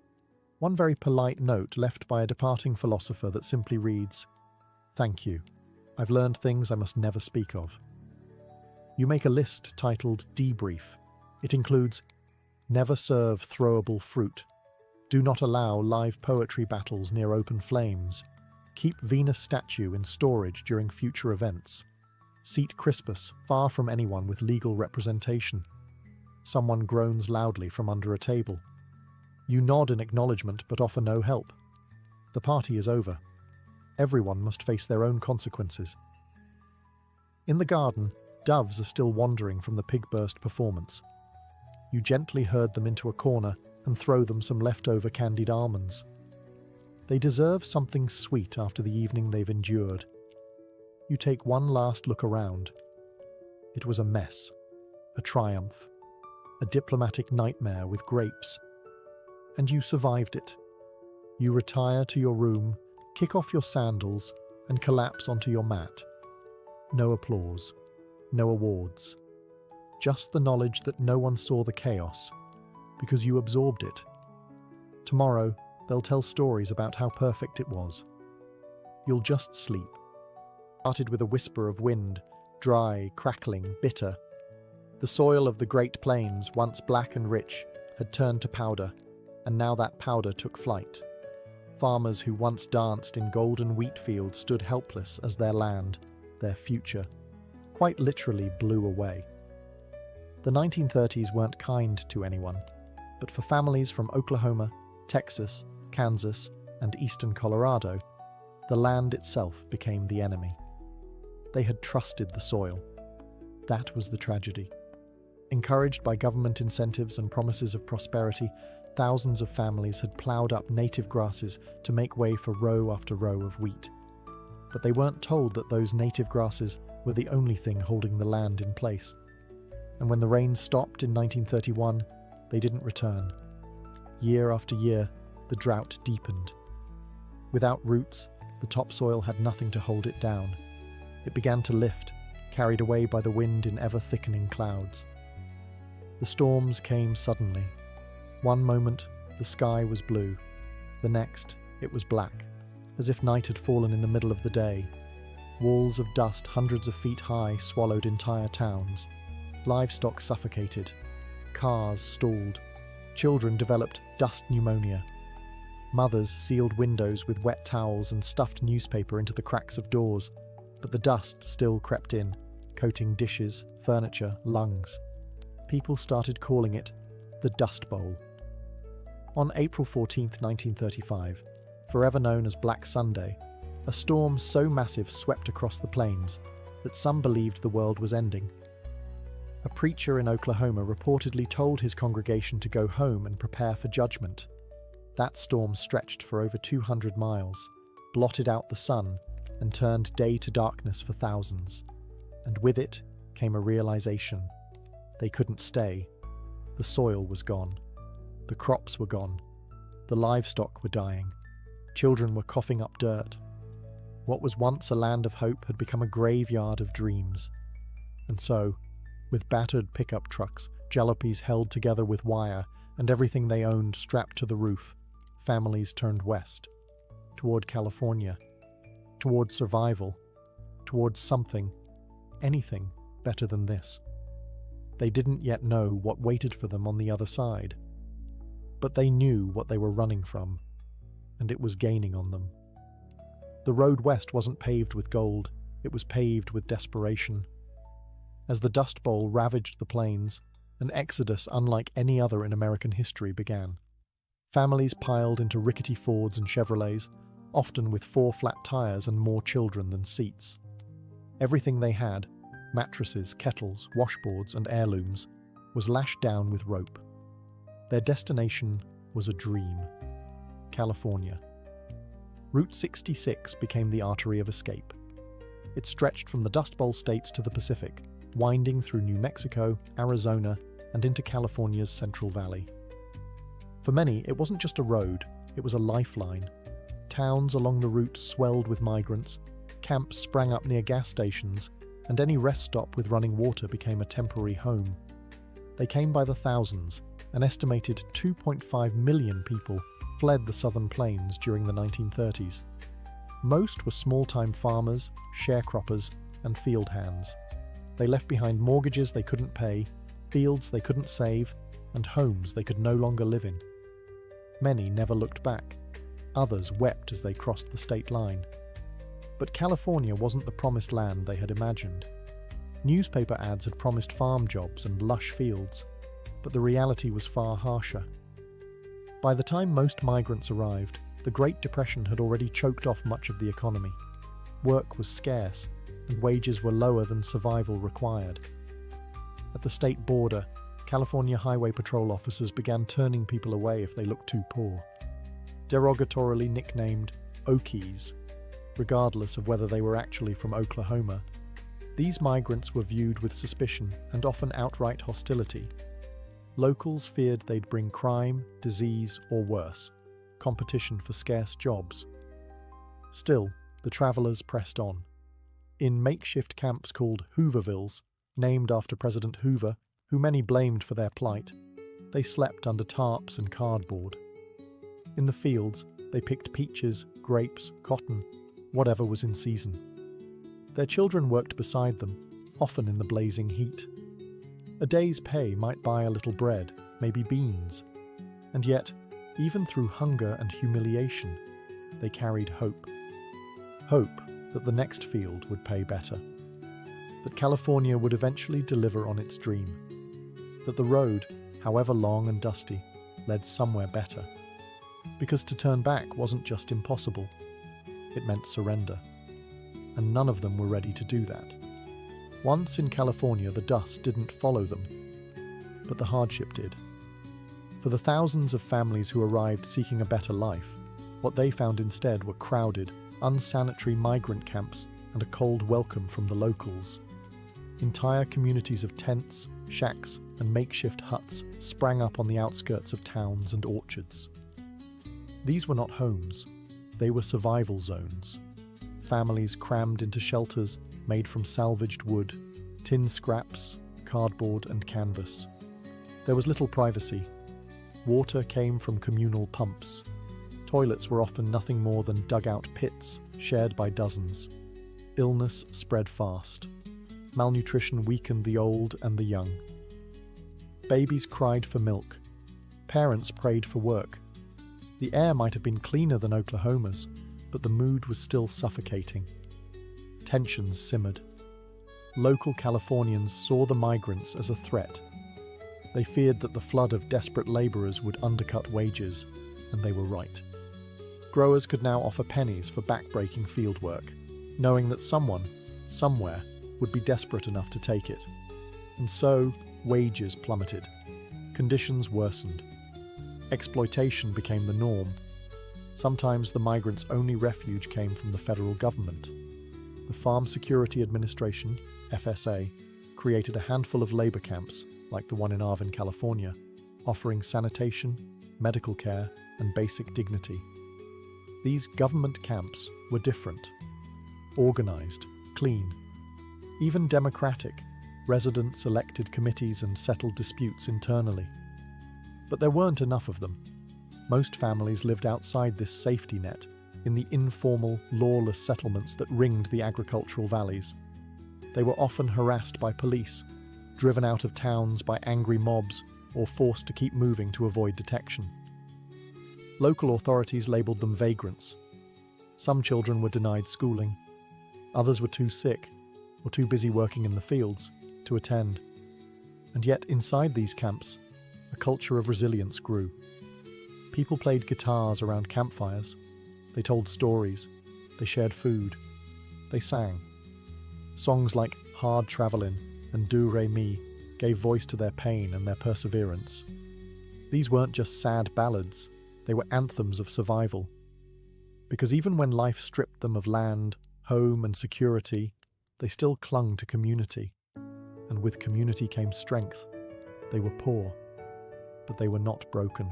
1 very polite note left by a departing philosopher that simply reads, "Thank you. I've learned things I must never speak of." You make a list titled Debrief. It includes, never serve throwable fruit. Do not allow live poetry battles near open flames. Keep Venus statue in storage during future events. Seat Crispus far from anyone with legal representation. Someone groans loudly from under a table. You nod in acknowledgement but offer no help. The party is over. Everyone must face their own consequences. In the garden, doves are still wandering from the pig-burst performance. You gently herd them into a corner and throw them some leftover candied almonds. They deserve something sweet after the evening they've endured. You take one last look around. It was a mess, a triumph, a diplomatic nightmare with grapes. And you survived it. You retire to your room, kick off your sandals, and collapse onto your mat. No applause, no awards. Just the knowledge that no one saw the chaos, because you absorbed it. Tomorrow, They'll tell stories about how perfect it was. You'll just sleep. Started with a whisper of wind, dry, crackling, bitter. The soil of the Great Plains, once black and rich, had turned to powder, and now that powder took flight. Farmers who once danced in golden wheat fields stood helpless as their land, their future, quite literally blew away. The 1930s weren't kind to anyone, but for families from Oklahoma, Texas, Kansas, and eastern Colorado, the land itself became the enemy. They had trusted the soil. That was the tragedy. Encouraged by government incentives and promises of prosperity, thousands of families had ploughed up native grasses to make way for row after row of wheat. But they weren't told that those native grasses were the only thing holding the land in place. And when the rains stopped in 1931, they didn't return. Year after year, the drought deepened. Without roots, the topsoil had nothing to hold it down. It began to lift, carried away by the wind in ever-thickening clouds. The storms came suddenly. One moment, the sky was blue. The next, it was black, as if night had fallen in the middle of the day. Walls of dust hundreds of feet high swallowed entire towns. Livestock suffocated. Cars stalled. Children developed dust pneumonia. Mothers sealed windows with wet towels and stuffed newspaper into the cracks of doors, but the dust still crept in, coating dishes, furniture, lungs. People started calling it the Dust Bowl. On April 14, 1935, forever known as Black Sunday, a storm so massive swept across the plains that some believed the world was ending. A preacher in Oklahoma reportedly told his congregation to go home and prepare for judgment. That storm stretched for over 200 miles, blotted out the sun, and turned day to darkness for thousands. And with it came a realization. They couldn't stay. The soil was gone. The crops were gone. The livestock were dying. Children were coughing up dirt. What was once a land of hope had become a graveyard of dreams. And so, with battered pickup trucks, jalopies held together with wire, and everything they owned strapped to the roof, families turned west, toward California, toward survival, towards something, anything better than this. They didn't yet know what waited for them on the other side, but they knew what they were running from, and it was gaining on them. The road west wasn't paved with gold, it was paved with desperation. As the Dust Bowl ravaged the plains, an exodus unlike any other in American history began. Families piled into rickety Fords and Chevrolets, often with 4 flat tires and more children than seats. Everything they had, mattresses, kettles, washboards, and heirlooms, was lashed down with rope. Their destination was a dream: California. Route 66 became the artery of escape. It stretched from the Dust Bowl states to the Pacific, winding through New Mexico, Arizona, and into California's Central Valley. For many, it wasn't just a road, it was a lifeline. Towns along the route swelled with migrants, camps sprang up near gas stations, and any rest stop with running water became a temporary home. They came by the thousands. An estimated 2.5 million people fled the southern plains during the 1930s. Most were small-time farmers, sharecroppers, and field hands. They left behind mortgages they couldn't pay, fields they couldn't save, and homes they could no longer live in. Many never looked back. Others wept as they crossed the state line. But California wasn't the promised land they had imagined. Newspaper ads had promised farm jobs and lush fields, but the reality was far harsher. By the time most migrants arrived, the Great Depression had already choked off much of the economy. Work was scarce, and wages were lower than survival required. At the state border, California Highway Patrol officers began turning people away if they looked too poor. Derogatorily nicknamed Okies, regardless of whether they were actually from Oklahoma, these migrants were viewed with suspicion and often outright hostility. Locals feared they'd bring crime, disease, or worse, competition for scarce jobs. Still, the travelers pressed on. In makeshift camps called Hoovervilles, named after President Hoover, who many blamed for their plight, they slept under tarps and cardboard. In the fields, they picked peaches, grapes, cotton, whatever was in season. Their children worked beside them, often in the blazing heat. A day's pay might buy a little bread, maybe beans. And yet, even through hunger and humiliation, they carried hope. Hope that the next field would pay better. That California would eventually deliver on its dream. That the road, however long and dusty, led somewhere better. Because to turn back wasn't just impossible, it meant surrender. And none of them were ready to do that. Once in California, the dust didn't follow them, but the hardship did. For the thousands of families who arrived seeking a better life, what they found instead were crowded, unsanitary migrant camps and a cold welcome from the locals. Entire communities of tents, shacks, and makeshift huts sprang up on the outskirts of towns and orchards. These were not homes, they were survival zones. Families crammed into shelters made from salvaged wood, tin scraps, cardboard, and canvas. There was little privacy. Water came from communal pumps. Toilets were often nothing more than dugout pits, shared by dozens. Illness spread fast. Malnutrition weakened the old and the young. Babies cried for milk. Parents prayed for work. The air might have been cleaner than Oklahoma's, but the mood was still suffocating. Tensions simmered. Local Californians saw the migrants as a threat. They feared that the flood of desperate laborers would undercut wages, and they were right. Growers could now offer pennies for back-breaking field work, knowing that someone, somewhere, would be desperate enough to take it. And so, wages plummeted. Conditions worsened. Exploitation became the norm. Sometimes the migrants' only refuge came from the federal government. The Farm Security Administration, FSA, created a handful of labor camps, like the one in Arvin, California, offering sanitation, medical care, and basic dignity. These government camps were different. Organized, clean, even democratic. Residents elected committees and settled disputes internally. But there weren't enough of them. Most families lived outside this safety net, in the informal, lawless settlements that ringed the agricultural valleys. They were often harassed by police, driven out of towns by angry mobs, or forced to keep moving to avoid detection. Local authorities labelled them vagrants. Some children were denied schooling. Others were too sick, or too busy working in the fields, to attend. And yet inside these camps, a culture of resilience grew. People played guitars around campfires. They told stories. They shared food. They sang. Songs like Hard Travelin' and Do Re Mi gave voice to their pain and their perseverance. These weren't just sad ballads. They were anthems of survival. Because even when life stripped them of land, home, and security, they still clung to community. And with community came strength. They were poor, but they were not broken.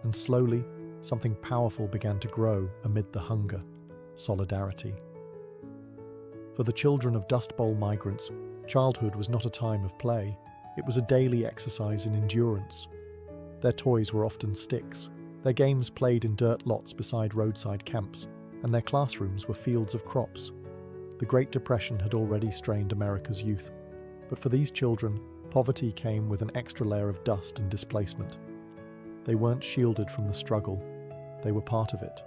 And slowly, something powerful began to grow amid the hunger: solidarity. For the children of Dust Bowl migrants, childhood was not a time of play. It was a daily exercise in endurance. Their toys were often sticks. Their games played in dirt lots beside roadside camps, and their classrooms were fields of crops. The Great Depression had already strained America's youth, but for these children, poverty came with an extra layer of dust and displacement. They weren't shielded from the struggle. They were part of it.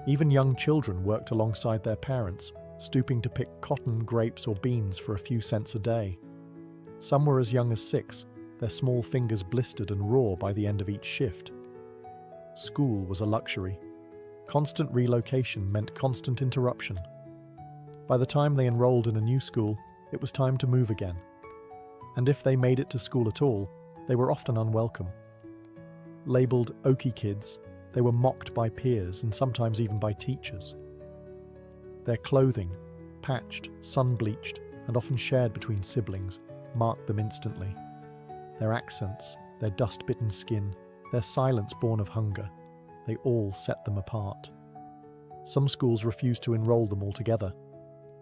Even young children worked alongside their parents, stooping to pick cotton, grapes, or beans for a few cents a day. Some were as young as 6, their small fingers blistered and raw by the end of each shift. School was a luxury. Constant relocation meant constant interruption. By the time they enrolled in a new school, it was time to move again. And if they made it to school at all, they were often unwelcome. Labelled Okie kids, they were mocked by peers and sometimes even by teachers. Their clothing, patched, sun-bleached, and often shared between siblings, marked them instantly. Their accents, their dust-bitten skin, their silence born of hunger, they all set them apart. Some schools refused to enroll them altogether.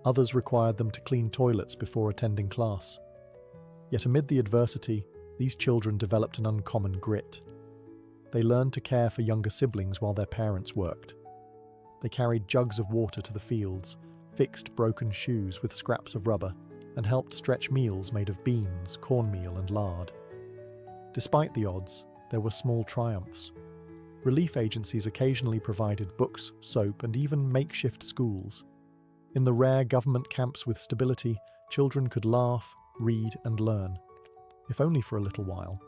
Others required them to clean toilets before attending class. Yet amid the adversity, these children developed an uncommon grit. They learned to care for younger siblings while their parents worked. They carried jugs of water to the fields, fixed broken shoes with scraps of rubber, and helped stretch meals made of beans, cornmeal, and lard. Despite the odds, there were small triumphs. Relief agencies occasionally provided books, soap, and even makeshift schools. In the rare government camps with stability, children could laugh, read, and learn, if only for a little while.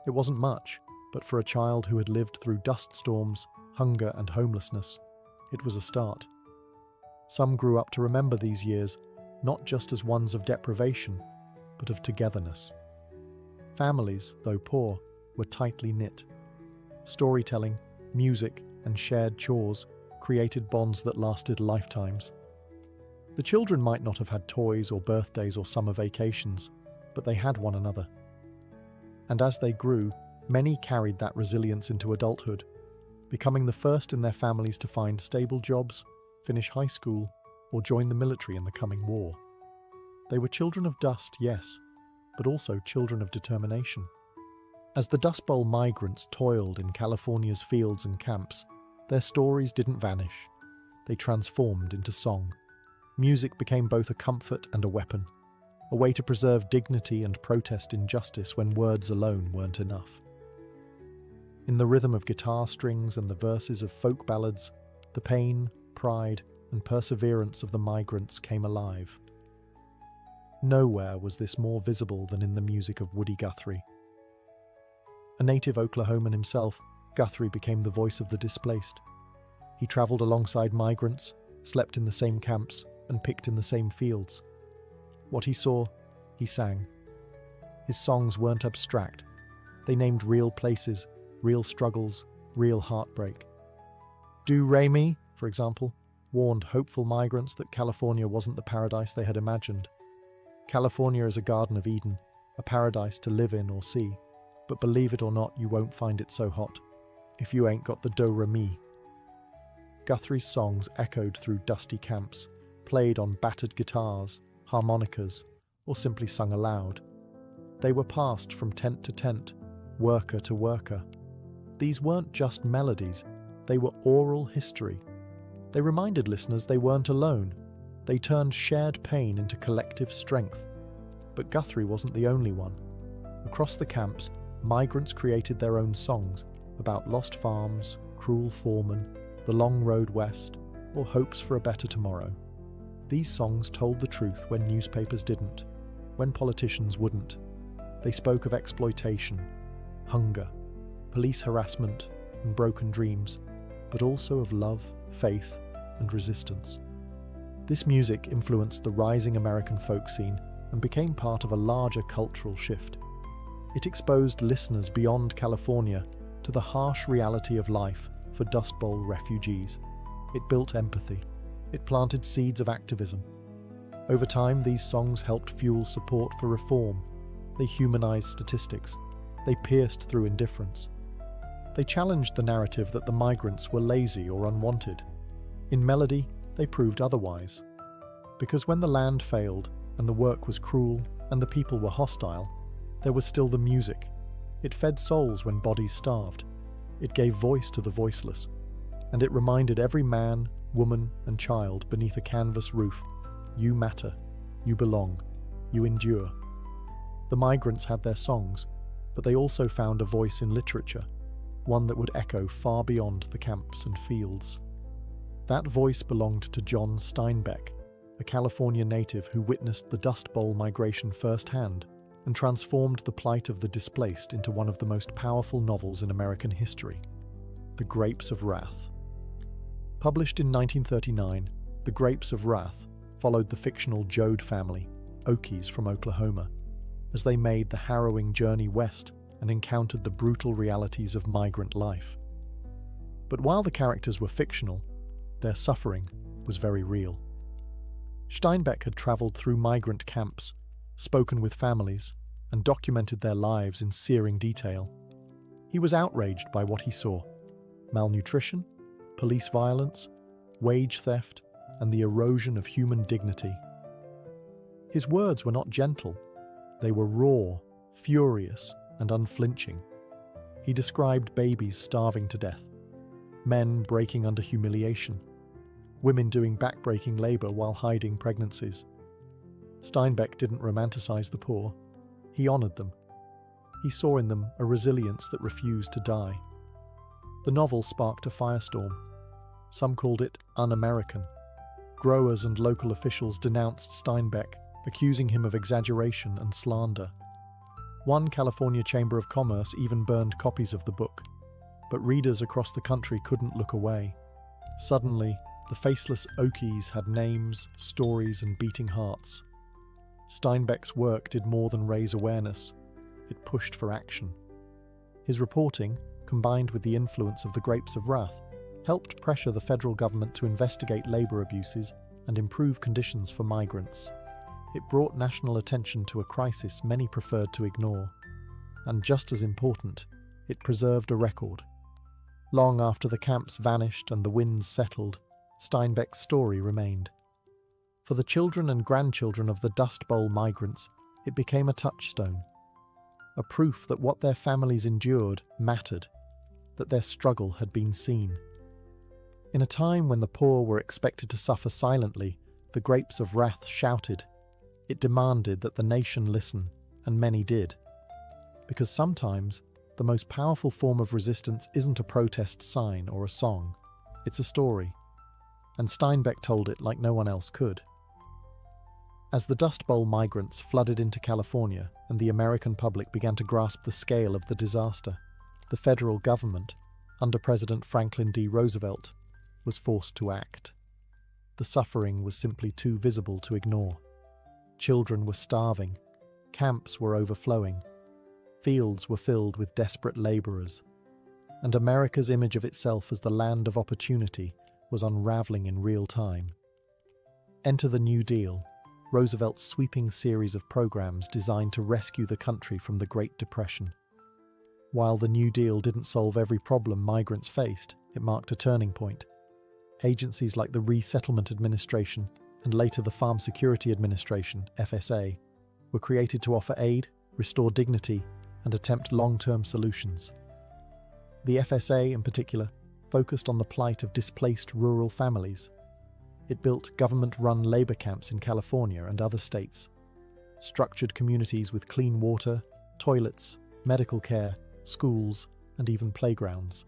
It wasn't much, but for a child who had lived through dust storms, hunger, and homelessness, it was a start. Some grew up to remember these years, not just as ones of deprivation, but of togetherness. Families, though poor, were tightly knit. Storytelling, music, and shared chores created bonds that lasted lifetimes. The children might not have had toys or birthdays or summer vacations, but they had one another. And as they grew, many carried that resilience into adulthood, becoming the first in their families to find stable jobs, finish high school, or join the military in the coming war. They were children of dust, yes, but also children of determination. As the Dust Bowl migrants toiled in California's fields and camps, their stories didn't vanish. They transformed into song. Music became both a comfort and a weapon, a way to preserve dignity and protest injustice when words alone weren't enough. In the rhythm of guitar strings and the verses of folk ballads, the pain, pride, and perseverance of the migrants came alive. Nowhere was this more visible than in the music of Woody Guthrie. A native Oklahoman himself, Guthrie became the voice of the displaced. He traveled alongside migrants, slept in the same camps, and picked in the same fields. What he saw, he sang. His songs weren't abstract. They named real places, real struggles, real heartbreak. Do Re Mi, for example, warned hopeful migrants that California wasn't the paradise they had imagined. California is a Garden of Eden, a paradise to live in or see, but believe it or not, you won't find it so hot if you ain't got the Do Re Mi. Guthrie's songs echoed through dusty camps, played on battered guitars, harmonicas, or simply sung aloud. They were passed from tent to tent, worker to worker. These weren't just melodies, they were oral history. They reminded listeners they weren't alone. They turned shared pain into collective strength. But Guthrie wasn't the only one. Across the camps, migrants created their own songs about lost farms, cruel foremen, the long road west, or hopes for a better tomorrow. These songs told the truth when newspapers didn't, when politicians wouldn't. They spoke of exploitation, hunger, police harassment, and broken dreams, but also of love, faith, and resistance. This music influenced the rising American folk scene and became part of a larger cultural shift. It exposed listeners beyond California to the harsh reality of life for Dust Bowl refugees. It built empathy. It planted seeds of activism. Over time, these songs helped fuel support for reform. They humanized statistics. They pierced through indifference. They challenged the narrative that the migrants were lazy or unwanted. In melody, they proved otherwise. Because when the land failed, and the work was cruel, and the people were hostile, there was still the music. It fed souls when bodies starved. It gave voice to the voiceless. And it reminded every man, woman, and child beneath a canvas roof, you matter, you belong, you endure. The migrants had their songs, but they also found a voice in literature, one that would echo far beyond the camps and fields. That voice belonged to John Steinbeck, a California native who witnessed the Dust Bowl migration firsthand and transformed the plight of the displaced into one of the most powerful novels in American history, The Grapes of Wrath. Published in 1939, The Grapes of Wrath followed the fictional Joad family, Okies from Oklahoma, as they made the harrowing journey west and encountered the brutal realities of migrant life. But while the characters were fictional, their suffering was very real. Steinbeck had traveled through migrant camps, spoken with families, and documented their lives in searing detail. He was outraged by what he saw: malnutrition, police violence, wage theft, and the erosion of human dignity. His words were not gentle. They were raw, furious, and unflinching. He described babies starving to death, men breaking under humiliation, women doing back-breaking labor while hiding pregnancies. Steinbeck didn't romanticize the poor. He honored them. He saw in them a resilience that refused to die. The novel sparked a firestorm. Some called it un-American. Growers and local officials denounced Steinbeck, accusing him of exaggeration and slander. One California Chamber of Commerce even burned copies of the book, but readers across the country couldn't look away. Suddenly, the faceless Okies had names, stories, and beating hearts. Steinbeck's work did more than raise awareness. It pushed for action. His reporting, combined with the influence of the Grapes of Wrath, helped pressure the federal government to investigate labor abuses and improve conditions for migrants. It brought national attention to a crisis many preferred to ignore. And just as important, it preserved a record. Long after the camps vanished and the winds settled, Steinbeck's story remained. For the children and grandchildren of the Dust Bowl migrants, it became a touchstone, a proof that what their families endured mattered, that their struggle had been seen. In a time when the poor were expected to suffer silently, the Grapes of Wrath shouted. It demanded that the nation listen, and many did. Because sometimes, the most powerful form of resistance isn't a protest sign or a song, it's a story. And Steinbeck told it like no one else could. As the Dust Bowl migrants flooded into California and the American public began to grasp the scale of the disaster, the federal government, under President Franklin D. Roosevelt, was forced to act. The suffering was simply too visible to ignore. Children were starving, camps were overflowing, fields were filled with desperate laborers, and America's image of itself as the land of opportunity was unraveling in real time. Enter the New Deal, Roosevelt's sweeping series of programs designed to rescue the country from the Great Depression. While the New Deal didn't solve every problem migrants faced, it marked a turning point. Agencies like the Resettlement Administration and later the Farm Security Administration, FSA, were created to offer aid, restore dignity, and attempt long-term solutions. The FSA, in particular, focused on the plight of displaced rural families. It built government-run labor camps in California and other states, structured communities with clean water, toilets, medical care, schools, and even playgrounds.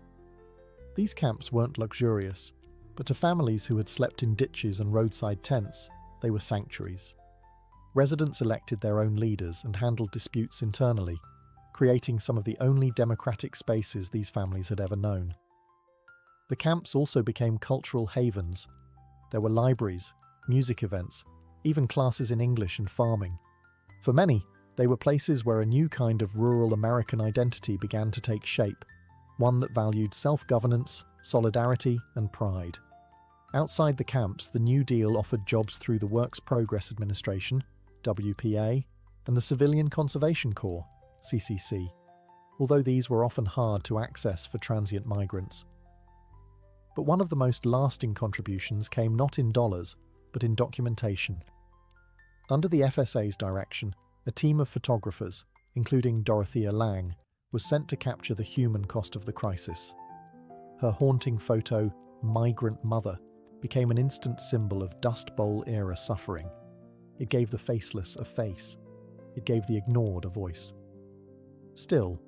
These camps weren't luxurious, but to families who had slept in ditches and roadside tents, they were sanctuaries. Residents elected their own leaders and handled disputes internally, creating some of the only democratic spaces these families had ever known. The camps also became cultural havens. There were libraries, music events, even classes in English and farming. For many, they were places where a new kind of rural American identity began to take shape, one that valued self-governance, solidarity, and pride. Outside the camps, the New Deal offered jobs through the Works Progress Administration, WPA, and the Civilian Conservation Corps, CCC, although these were often hard to access for transient migrants. But one of the most lasting contributions came not in dollars, but in documentation. Under the FSA's direction, a team of photographers, including Dorothea Lange, was sent to capture the human cost of the crisis. Her haunting photo, Migrant Mother, became an instant symbol of Dust Bowl-era suffering. It gave the faceless a face. It gave the ignored a voice. Still,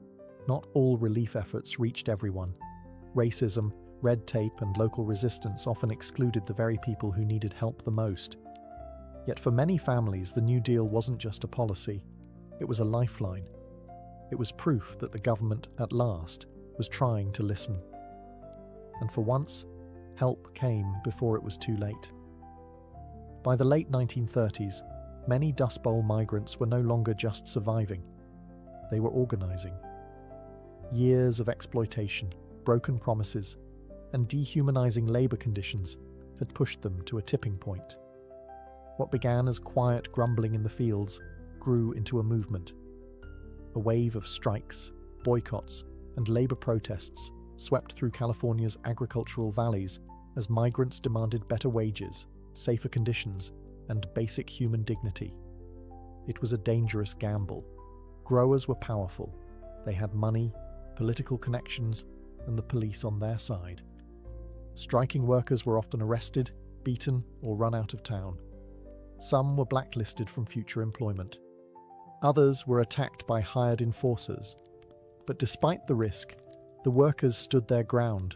not all relief efforts reached everyone. Racism, red tape, and local resistance often excluded the very people who needed help the most. Yet for many families, the New Deal wasn't just a policy. It was a lifeline. It was proof that the government, at last, was trying to listen. And for once, help came before it was too late. By the late 1930s, many Dust Bowl migrants were no longer just surviving. They were organizing. Years of exploitation, broken promises, and dehumanizing labor conditions had pushed them to a tipping point. What began as quiet grumbling in the fields grew into a movement. A wave of strikes, boycotts, and labor protests swept through California's agricultural valleys as migrants demanded better wages, safer conditions, and basic human dignity. It was a dangerous gamble. Growers were powerful. They had money, political connections, and the police on their side. Striking workers were often arrested, beaten, or run out of town. Some were blacklisted from future employment. Others were attacked by hired enforcers. But despite the risk, the workers stood their ground.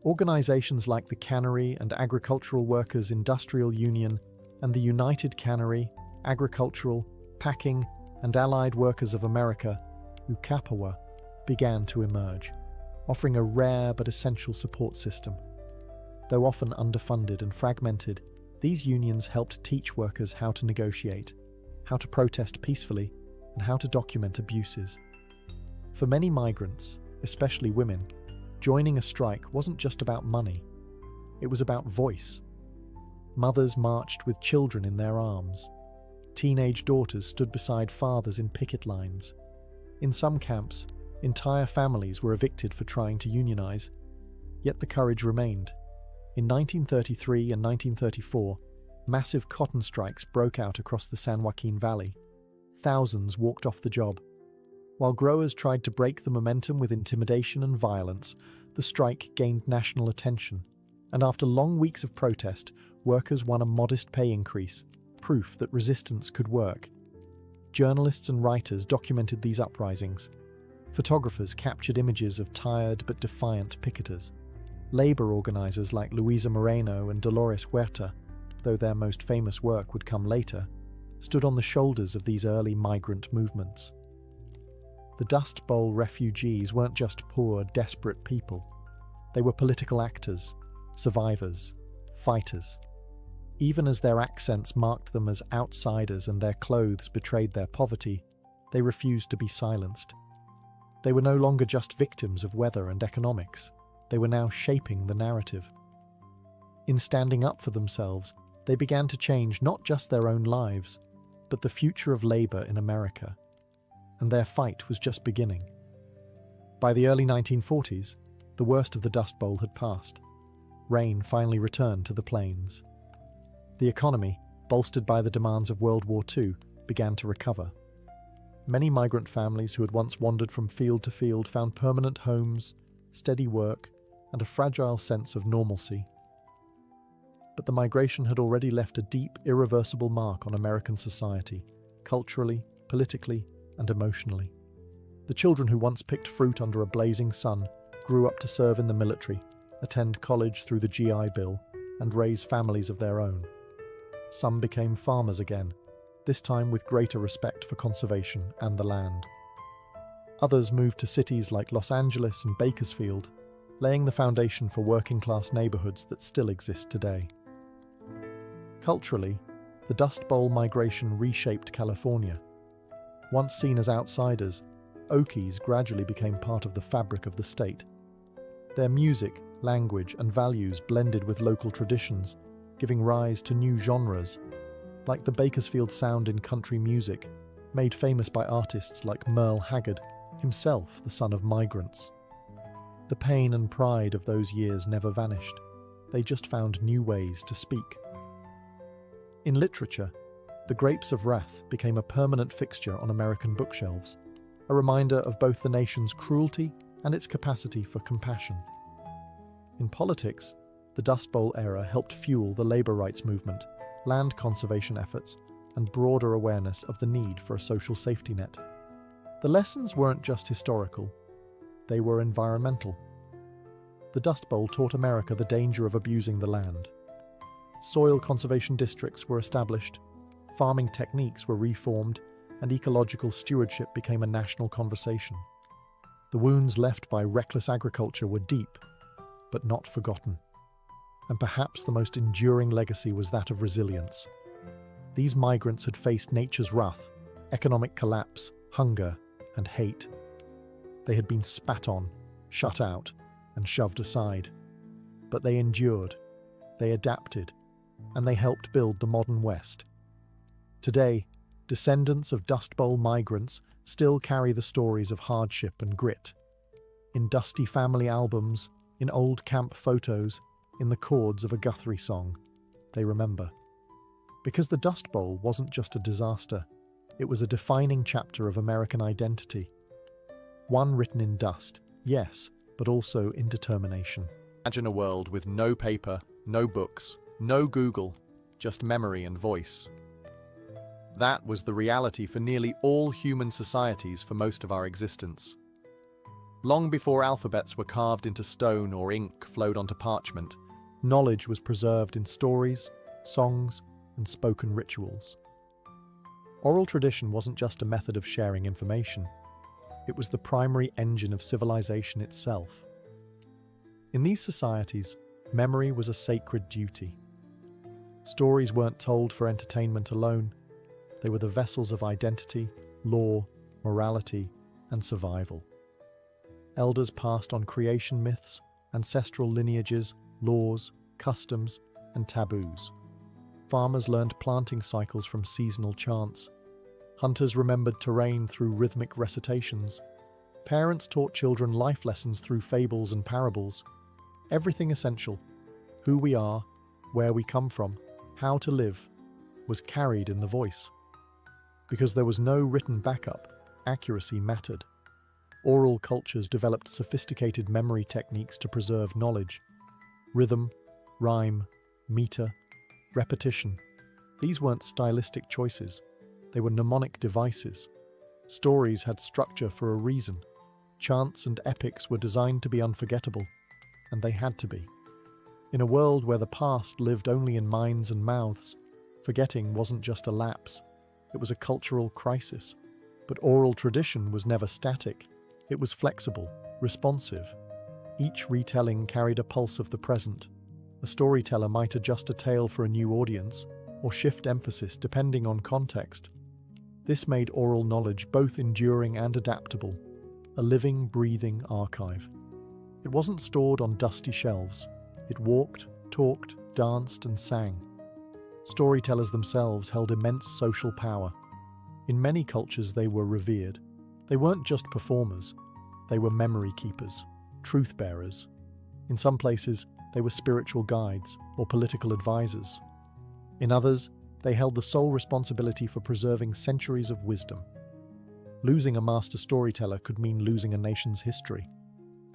Organizations like the Cannery and Agricultural Workers' Industrial Union and the United Cannery, Agricultural, Packing, and Allied Workers of America, UCAPAWA, began to emerge, offering a rare but essential support system. Though often underfunded and fragmented, these unions helped teach workers how to negotiate, how to protest peacefully, and how to document abuses. For many migrants, especially women, joining a strike wasn't just about money. It was about voice. Mothers marched with children in their arms. Teenage daughters stood beside fathers in picket lines. In some camps, entire families were evicted for trying to unionize. Yet the courage remained. In 1933 and 1934, massive cotton strikes broke out across the San Joaquin Valley. Thousands walked off the job. While growers tried to break the momentum with intimidation and violence, the strike gained national attention. And after long weeks of protest, workers won a modest pay increase, proof that resistance could work. Journalists and writers documented these uprisings. Photographers captured images of tired but defiant picketers. Labor organizers like Luisa Moreno and Dolores Huerta, though their most famous work would come later, stood on the shoulders of these early migrant movements. The Dust Bowl refugees weren't just poor, desperate people. They were political actors, survivors, fighters. Even as their accents marked them as outsiders and their clothes betrayed their poverty, they refused to be silenced. They were no longer just victims of weather and economics. They were now shaping the narrative. In standing up for themselves, they began to change not just their own lives, but the future of labor in America. And their fight was just beginning. By the early 1940s, the worst of the Dust Bowl had passed. Rain finally returned to the plains. The economy, bolstered by the demands of World War II, began to recover. Many migrant families who had once wandered from field to field found permanent homes, steady work, and a fragile sense of normalcy. But the migration had already left a deep, irreversible mark on American society, culturally, politically, and emotionally. The children who once picked fruit under a blazing sun grew up to serve in the military, attend college through the GI Bill, and raise families of their own. Some became farmers again, this time with greater respect for conservation and the land. Others moved to cities like Los Angeles and Bakersfield, laying the foundation for working-class neighborhoods that still exist today. Culturally, the Dust Bowl migration reshaped California. Once seen as outsiders, Okies gradually became part of the fabric of the state. Their music, language, and values blended with local traditions, giving rise to new genres, like the Bakersfield sound in country music, made famous by artists like Merle Haggard, himself the son of migrants. The pain and pride of those years never vanished. They just found new ways to speak. In literature, The Grapes of Wrath became a permanent fixture on American bookshelves, a reminder of both the nation's cruelty and its capacity for compassion. In politics, the Dust Bowl era helped fuel the labor rights movement, land conservation efforts, and broader awareness of the need for a social safety net. The lessons weren't just historical, they were environmental. The Dust Bowl taught America the danger of abusing the land. Soil conservation districts were established, farming techniques were reformed, and ecological stewardship became a national conversation. The wounds left by reckless agriculture were deep, but not forgotten. And perhaps the most enduring legacy was that of resilience. These migrants had faced nature's wrath, economic collapse, hunger, and hate. They had been spat on, shut out, and shoved aside. But they endured, they adapted, and they helped build the modern West. Today, descendants of Dust Bowl migrants still carry the stories of hardship and grit. In dusty family albums, in old camp photos, in the chords of a Guthrie song, they remember. Because the Dust Bowl wasn't just a disaster, it was a defining chapter of American identity. One written in dust, yes, but also in determination. Imagine a world with no paper, no books, no Google, just memory and voice. That was the reality for nearly all human societies for most of our existence. Long before alphabets were carved into stone or ink flowed onto parchment, Knowledge was preserved in stories, songs, and spoken rituals. Oral tradition wasn't just a method of sharing information. It was the primary engine of civilization itself. In these societies, memory was a sacred duty. Stories weren't told for entertainment alone. They were the vessels of identity, law, morality, and survival. Elders passed on creation myths, ancestral lineages, laws, customs, and taboos. Farmers learned planting cycles from seasonal chants. Hunters remembered terrain through rhythmic recitations. Parents taught children life lessons through fables and parables. Everything essential, who we are, where we come from, how to live, was carried in the voice. Because there was no written backup, accuracy mattered. Oral cultures developed sophisticated memory techniques to preserve knowledge. Rhythm, rhyme, meter, repetition. These weren't stylistic choices. They were mnemonic devices. Stories had structure for a reason. Chants and epics were designed to be unforgettable, and they had to be. In a world where the past lived only in minds and mouths, forgetting wasn't just a lapse. It was a cultural crisis. But oral tradition was never static. It was flexible, responsive. Each retelling carried a pulse of the present. A storyteller might adjust a tale for a new audience, or shift emphasis depending on context. This made oral knowledge both enduring and adaptable, a living, breathing archive. It wasn't stored on dusty shelves. It walked, talked, danced, and sang. Storytellers themselves held immense social power. In many cultures they were revered. They weren't just performers, they were memory keepers, truth bearers. In some places, they were spiritual guides or political advisors. In others, they held the sole responsibility for preserving centuries of wisdom. Losing a master storyteller could mean losing a nation's history.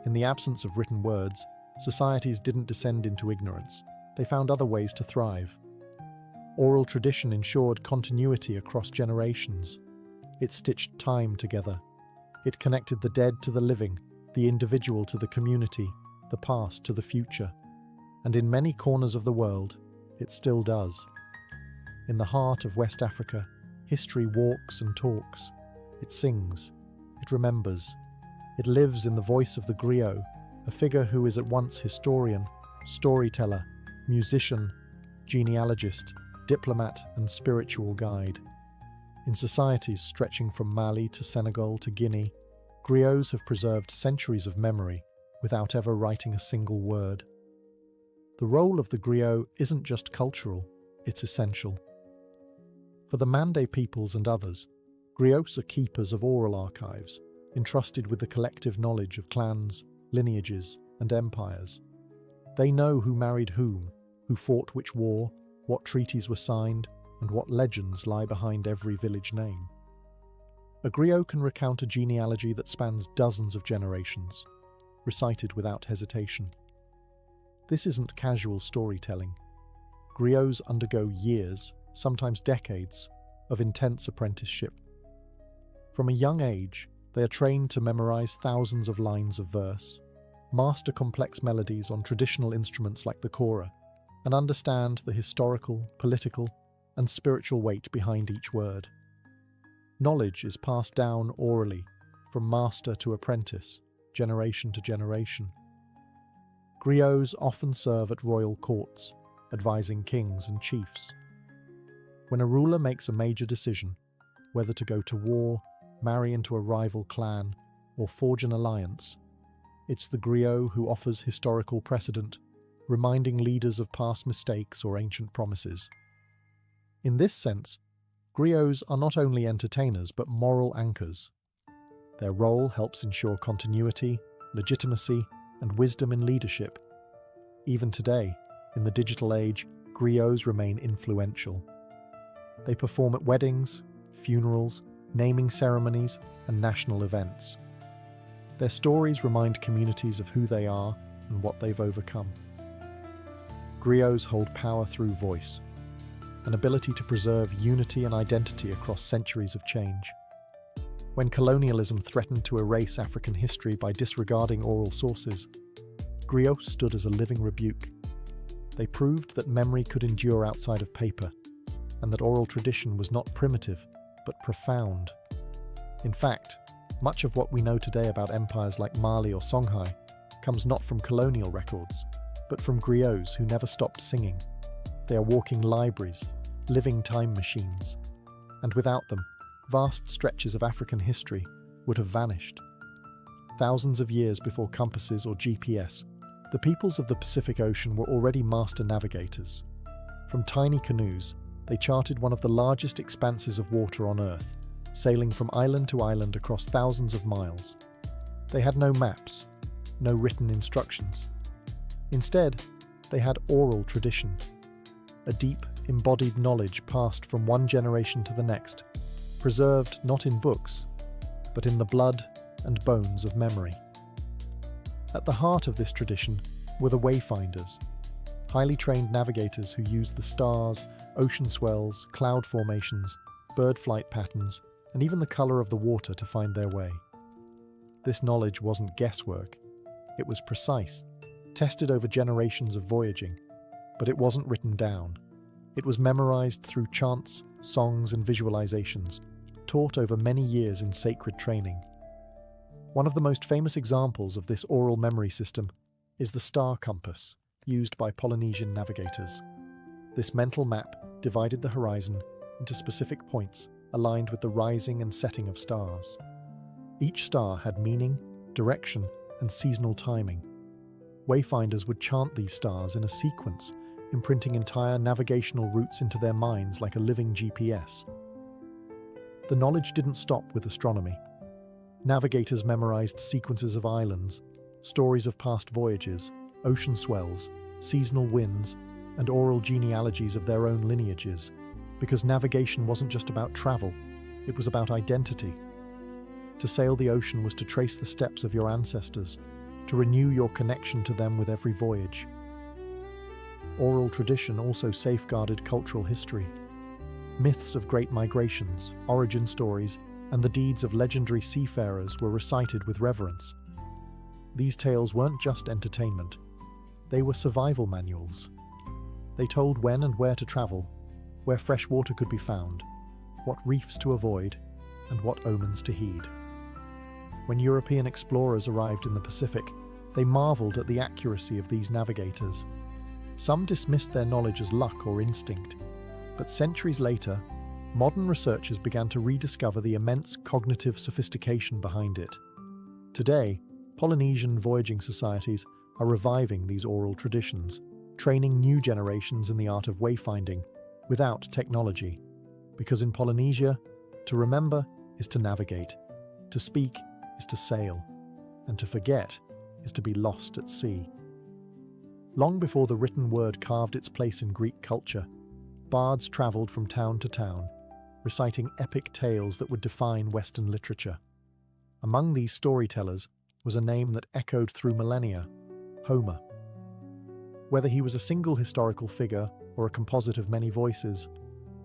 In the absence of written words, societies didn't descend into ignorance. They found other ways to thrive. Oral tradition ensured continuity across generations. It stitched time together. It connected the dead to the living, the individual to the community, the past to the future. And in many corners of the world, it still does. In the heart of West Africa, history walks and talks. It sings. It remembers. It lives in the voice of the griot, a figure who is at once historian, storyteller, musician, genealogist, diplomat, and spiritual guide. In societies stretching from Mali to Senegal to Guinea, griots have preserved centuries of memory without ever writing a single word. The role of the griot isn't just cultural, it's essential. For the Mande peoples and others, griots are keepers of oral archives, entrusted with the collective knowledge of clans, lineages, and empires. They know who married whom, who fought which war, what treaties were signed, and what legends lie behind every village name. A griot can recount a genealogy that spans dozens of generations, recited without hesitation. This isn't casual storytelling. Griots undergo years, sometimes decades, of intense apprenticeship. From a young age, they are trained to memorize thousands of lines of verse, master complex melodies on traditional instruments like the kora, and understand the historical, political, and spiritual weight behind each word. Knowledge is passed down orally, from master to apprentice, generation to generation. Griots often serve at royal courts, advising kings and chiefs. When a ruler makes a major decision, whether to go to war, marry into a rival clan, or forge an alliance, it's the griot who offers historical precedent, reminding leaders of past mistakes or ancient promises. In this sense, griots are not only entertainers but moral anchors. Their role helps ensure continuity, legitimacy, and wisdom in leadership. Even today, in the digital age, griots remain influential. They perform at weddings, funerals, naming ceremonies, and national events. Their stories remind communities of who they are and what they've overcome. Griots hold power through voice, an ability to preserve unity and identity across centuries of change. When colonialism threatened to erase African history by disregarding oral sources, griots stood as a living rebuke. They proved that memory could endure outside of paper, and that oral tradition was not primitive, but profound. In fact, much of what we know today about empires like Mali or Songhai comes not from colonial records, but from griots who never stopped singing. They are walking libraries, living time machines, and without them, vast stretches of African history would have vanished. Thousands of years before compasses or GPS, the peoples of the Pacific Ocean were already master navigators. From tiny canoes, they charted one of the largest expanses of water on Earth, sailing from island to island across thousands of miles. They had no maps, no written instructions. Instead, they had oral tradition, a deep, embodied knowledge passed from one generation to the next, preserved not in books, but in the blood and bones of memory. At the heart of this tradition were the wayfinders, highly trained navigators who used the stars, ocean swells, cloud formations, bird flight patterns, and even the color of the water to find their way. This knowledge wasn't guesswork. It was precise, tested over generations of voyaging, but it wasn't written down. It was memorized through chants, songs, and visualizations, taught over many years in sacred training. One of the most famous examples of this oral memory system is the star compass, used by Polynesian navigators. This mental map divided the horizon into specific points aligned with the rising and setting of stars. Each star had meaning, direction, and seasonal timing. Wayfinders would chant these stars in a sequence, imprinting entire navigational routes into their minds like a living GPS. The knowledge didn't stop with astronomy. Navigators memorized sequences of islands, stories of past voyages, ocean swells, seasonal winds, and oral genealogies of their own lineages, because navigation wasn't just about travel, it was about identity. To sail the ocean was to trace the steps of your ancestors, to renew your connection to them with every voyage. Oral tradition also safeguarded cultural history. Myths of great migrations, origin stories, and the deeds of legendary seafarers were recited with reverence. These tales weren't just entertainment. They were survival manuals. They told when and where to travel, where fresh water could be found, what reefs to avoid, and what omens to heed. When European explorers arrived in the Pacific, they marveled at the accuracy of these navigators. Some dismissed their knowledge as luck or instinct, but centuries later, modern researchers began to rediscover the immense cognitive sophistication behind it. Today, Polynesian voyaging societies are reviving these oral traditions, training new generations in the art of wayfinding without technology. Because in Polynesia, to remember is to navigate, to speak is to sail, and to forget is to be lost at sea. Long before the written word carved its place in Greek culture, bards travelled from town to town, reciting epic tales that would define Western literature. Among these storytellers was a name that echoed through millennia: Homer. Whether he was a single historical figure or a composite of many voices,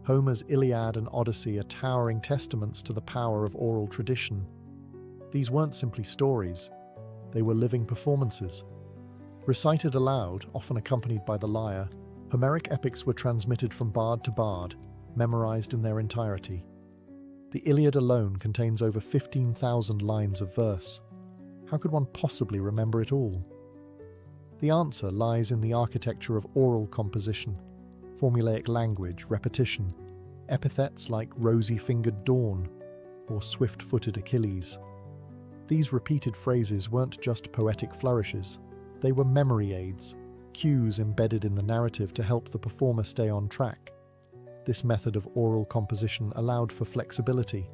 Homer's Iliad and Odyssey are towering testaments to the power of oral tradition. These weren't simply stories, they were living performances. Recited aloud, often accompanied by the lyre, Homeric epics were transmitted from bard to bard, memorized in their entirety. The Iliad alone contains over 15,000 lines of verse. How could one possibly remember it all? The answer lies in the architecture of oral composition, formulaic language, repetition, epithets like rosy-fingered dawn or swift-footed Achilles. These repeated phrases weren't just poetic flourishes, they were memory aids, cues embedded in the narrative to help the performer stay on track. This method of oral composition allowed for flexibility.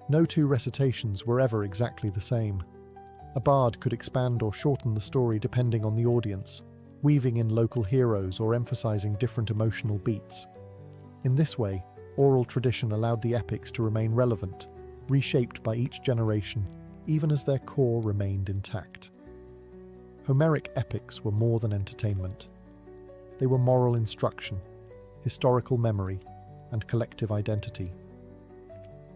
No two recitations were ever exactly the same. A bard could expand or shorten the story depending on the audience, weaving in local heroes or emphasizing different emotional beats. In this way, oral tradition allowed the epics to remain relevant, reshaped by each generation, even as their core remained intact. Homeric epics were more than entertainment. They were moral instruction, historical memory, and collective identity.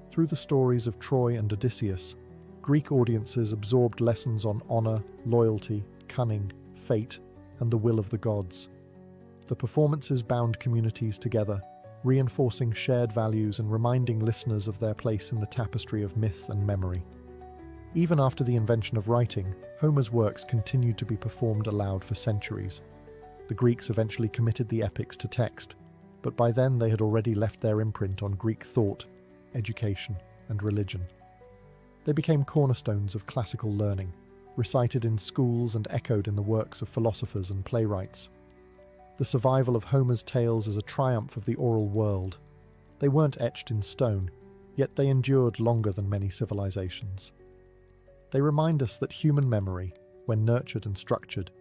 Through the stories of Troy and Odysseus, Greek audiences absorbed lessons on honor, loyalty, cunning, fate, and the will of the gods. The performances bound communities together, reinforcing shared values and reminding listeners of their place in the tapestry of myth and memory. Even after the invention of writing, Homer's works continued to be performed aloud for centuries. The Greeks eventually committed the epics to text, but by then they had already left their imprint on Greek thought, education, and religion. They became cornerstones of classical learning, recited in schools and echoed in the works of philosophers and playwrights. The survival of Homer's tales is a triumph of the oral world. They weren't etched in stone, yet they endured longer than many civilizations. They remind us that human memory, when nurtured and structured,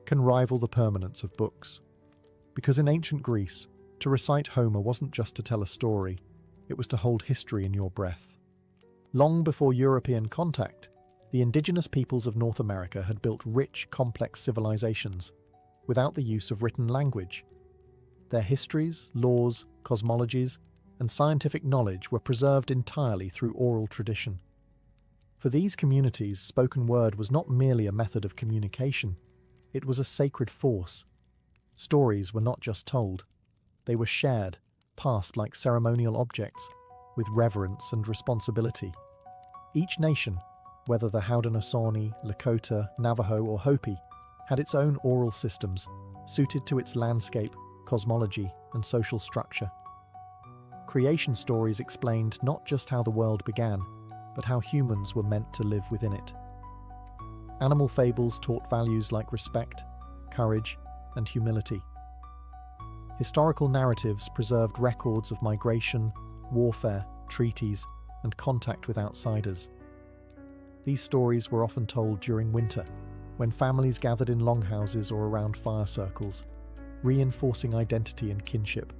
can rival the permanence of books. Because in ancient Greece, to recite Homer wasn't just to tell a story, it was to hold history in your breath. Long before European contact, the indigenous peoples of North America had built rich, complex civilizations without the use of written language. Their histories, laws, cosmologies, and scientific knowledge were preserved entirely through oral tradition. For these communities, spoken word was not merely a method of communication, it was a sacred force. Stories were not just told, they were shared, passed like ceremonial objects, with reverence and responsibility. Each nation, whether the Haudenosaunee, Lakota, Navajo, or Hopi, had its own oral systems, suited to its landscape, cosmology, and social structure. Creation stories explained not just how the world began, but how humans were meant to live within it. Animal fables taught values like respect, courage, and humility. Historical narratives preserved records of migration, warfare, treaties, and contact with outsiders. These stories were often told during winter, when families gathered in longhouses or around fire circles, reinforcing identity and kinship.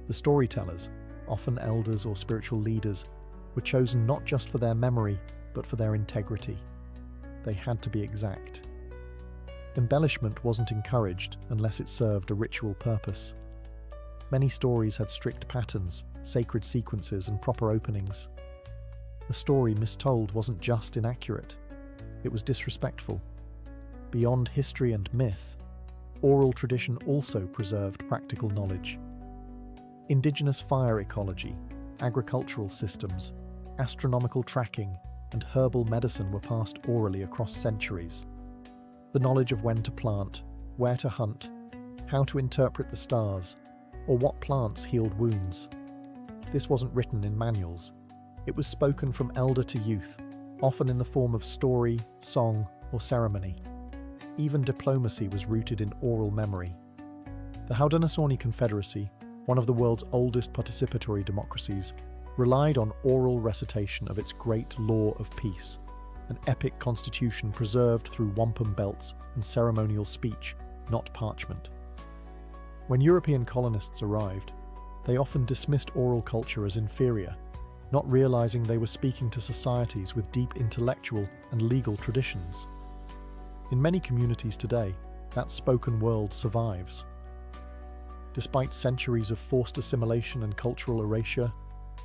The storytellers, often elders or spiritual leaders, were chosen not just for their memory, but for their integrity. They had to be exact. Embellishment wasn't encouraged unless it served a ritual purpose. Many stories had strict patterns, sacred sequences, and proper openings. A story mistold wasn't just inaccurate, it was disrespectful. Beyond history and myth, oral tradition also preserved practical knowledge. Indigenous fire ecology, agricultural systems, astronomical tracking, and herbal medicine were passed orally across centuries. The knowledge of when to plant, where to hunt, how to interpret the stars, or what plants healed wounds. This wasn't written in manuals. It was spoken from elder to youth, often in the form of story, song, or ceremony. Even diplomacy was rooted in oral memory. The Haudenosaunee Confederacy, one of the world's oldest participatory democracies, relied on oral recitation of its great law of peace, an epic constitution preserved through wampum belts and ceremonial speech, not parchment. When European colonists arrived, they often dismissed oral culture as inferior, not realizing they were speaking to societies with deep intellectual and legal traditions. In many communities today, that spoken world survives. Despite centuries of forced assimilation and cultural erasure,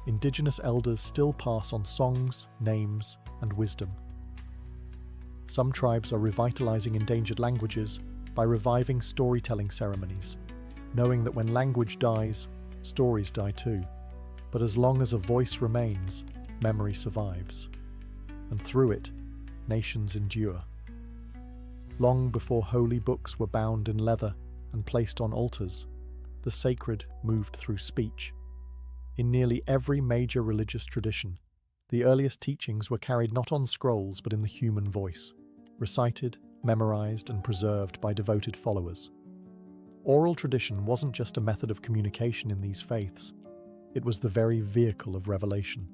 Indigenous elders still pass on songs, names, and wisdom. Some tribes are revitalizing endangered languages by reviving storytelling ceremonies, knowing that when language dies, stories die too. But as long as a voice remains, memory survives. And through it, nations endure. Long before holy books were bound in leather and placed on altars, the sacred moved through speech. In nearly every major religious tradition, the earliest teachings were carried not on scrolls but in the human voice, recited, memorized, and preserved by devoted followers. Oral tradition wasn't just a method of communication in these faiths, it was the very vehicle of revelation.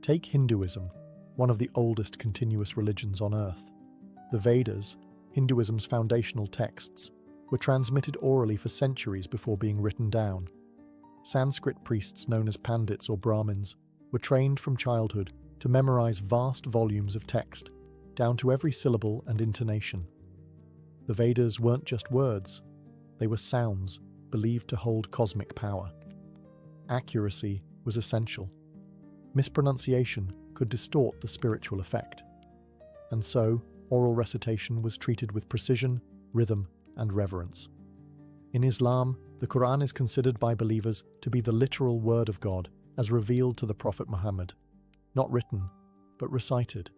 Take Hinduism, one of the oldest continuous religions on earth. The Vedas, Hinduism's foundational texts, were transmitted orally for centuries before being written down. Sanskrit priests known as Pandits or Brahmins were trained from childhood to memorize vast volumes of text, down to every syllable and intonation. The Vedas weren't just words, they were sounds believed to hold cosmic power. Accuracy was essential. Mispronunciation could distort the spiritual effect. And so, oral recitation was treated with precision, rhythm, and reverence. In Islam, the Quran is considered by believers to be the literal word of God as revealed to the Prophet Muhammad, not written, but recited.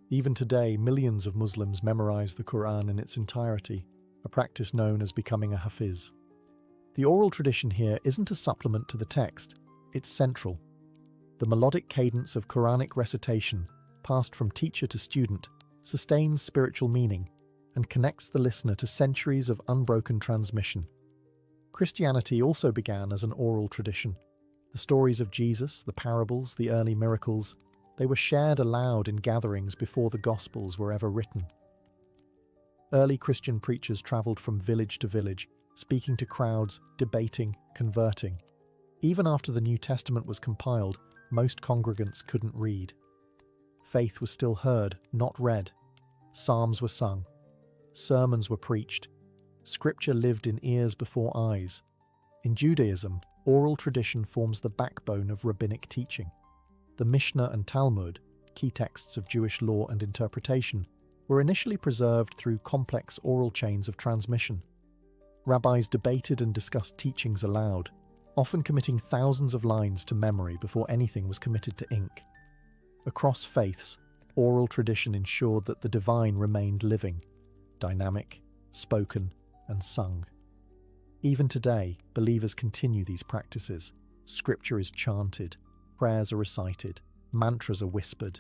Even today, millions of Muslims memorize the Quran in its entirety, a practice known as becoming a hafiz. The oral tradition here isn't a supplement to the text, it's central. The melodic cadence of Quranic recitation, passed from teacher to student, sustains spiritual meaning and connects the listener to centuries of unbroken transmission. Christianity also began as an oral tradition. The stories of Jesus, the parables, the early miracles, they were shared aloud in gatherings before the Gospels were ever written. Early Christian preachers traveled from village to village, speaking to crowds, debating, converting. Even after the New Testament was compiled, most congregants couldn't read. Faith was still heard, not read. Psalms were sung. Sermons were preached. Scripture lived in ears before eyes. In Judaism, oral tradition forms the backbone of rabbinic teaching. The Mishnah and Talmud, key texts of Jewish law and interpretation, were initially preserved through complex oral chains of transmission. Rabbis debated and discussed teachings aloud, often committing thousands of lines to memory before anything was committed to ink. Across faiths, oral tradition ensured that the divine remained living, dynamic, spoken, and sung. Even today, believers continue these practices. Scripture is chanted, prayers are recited, mantras are whispered.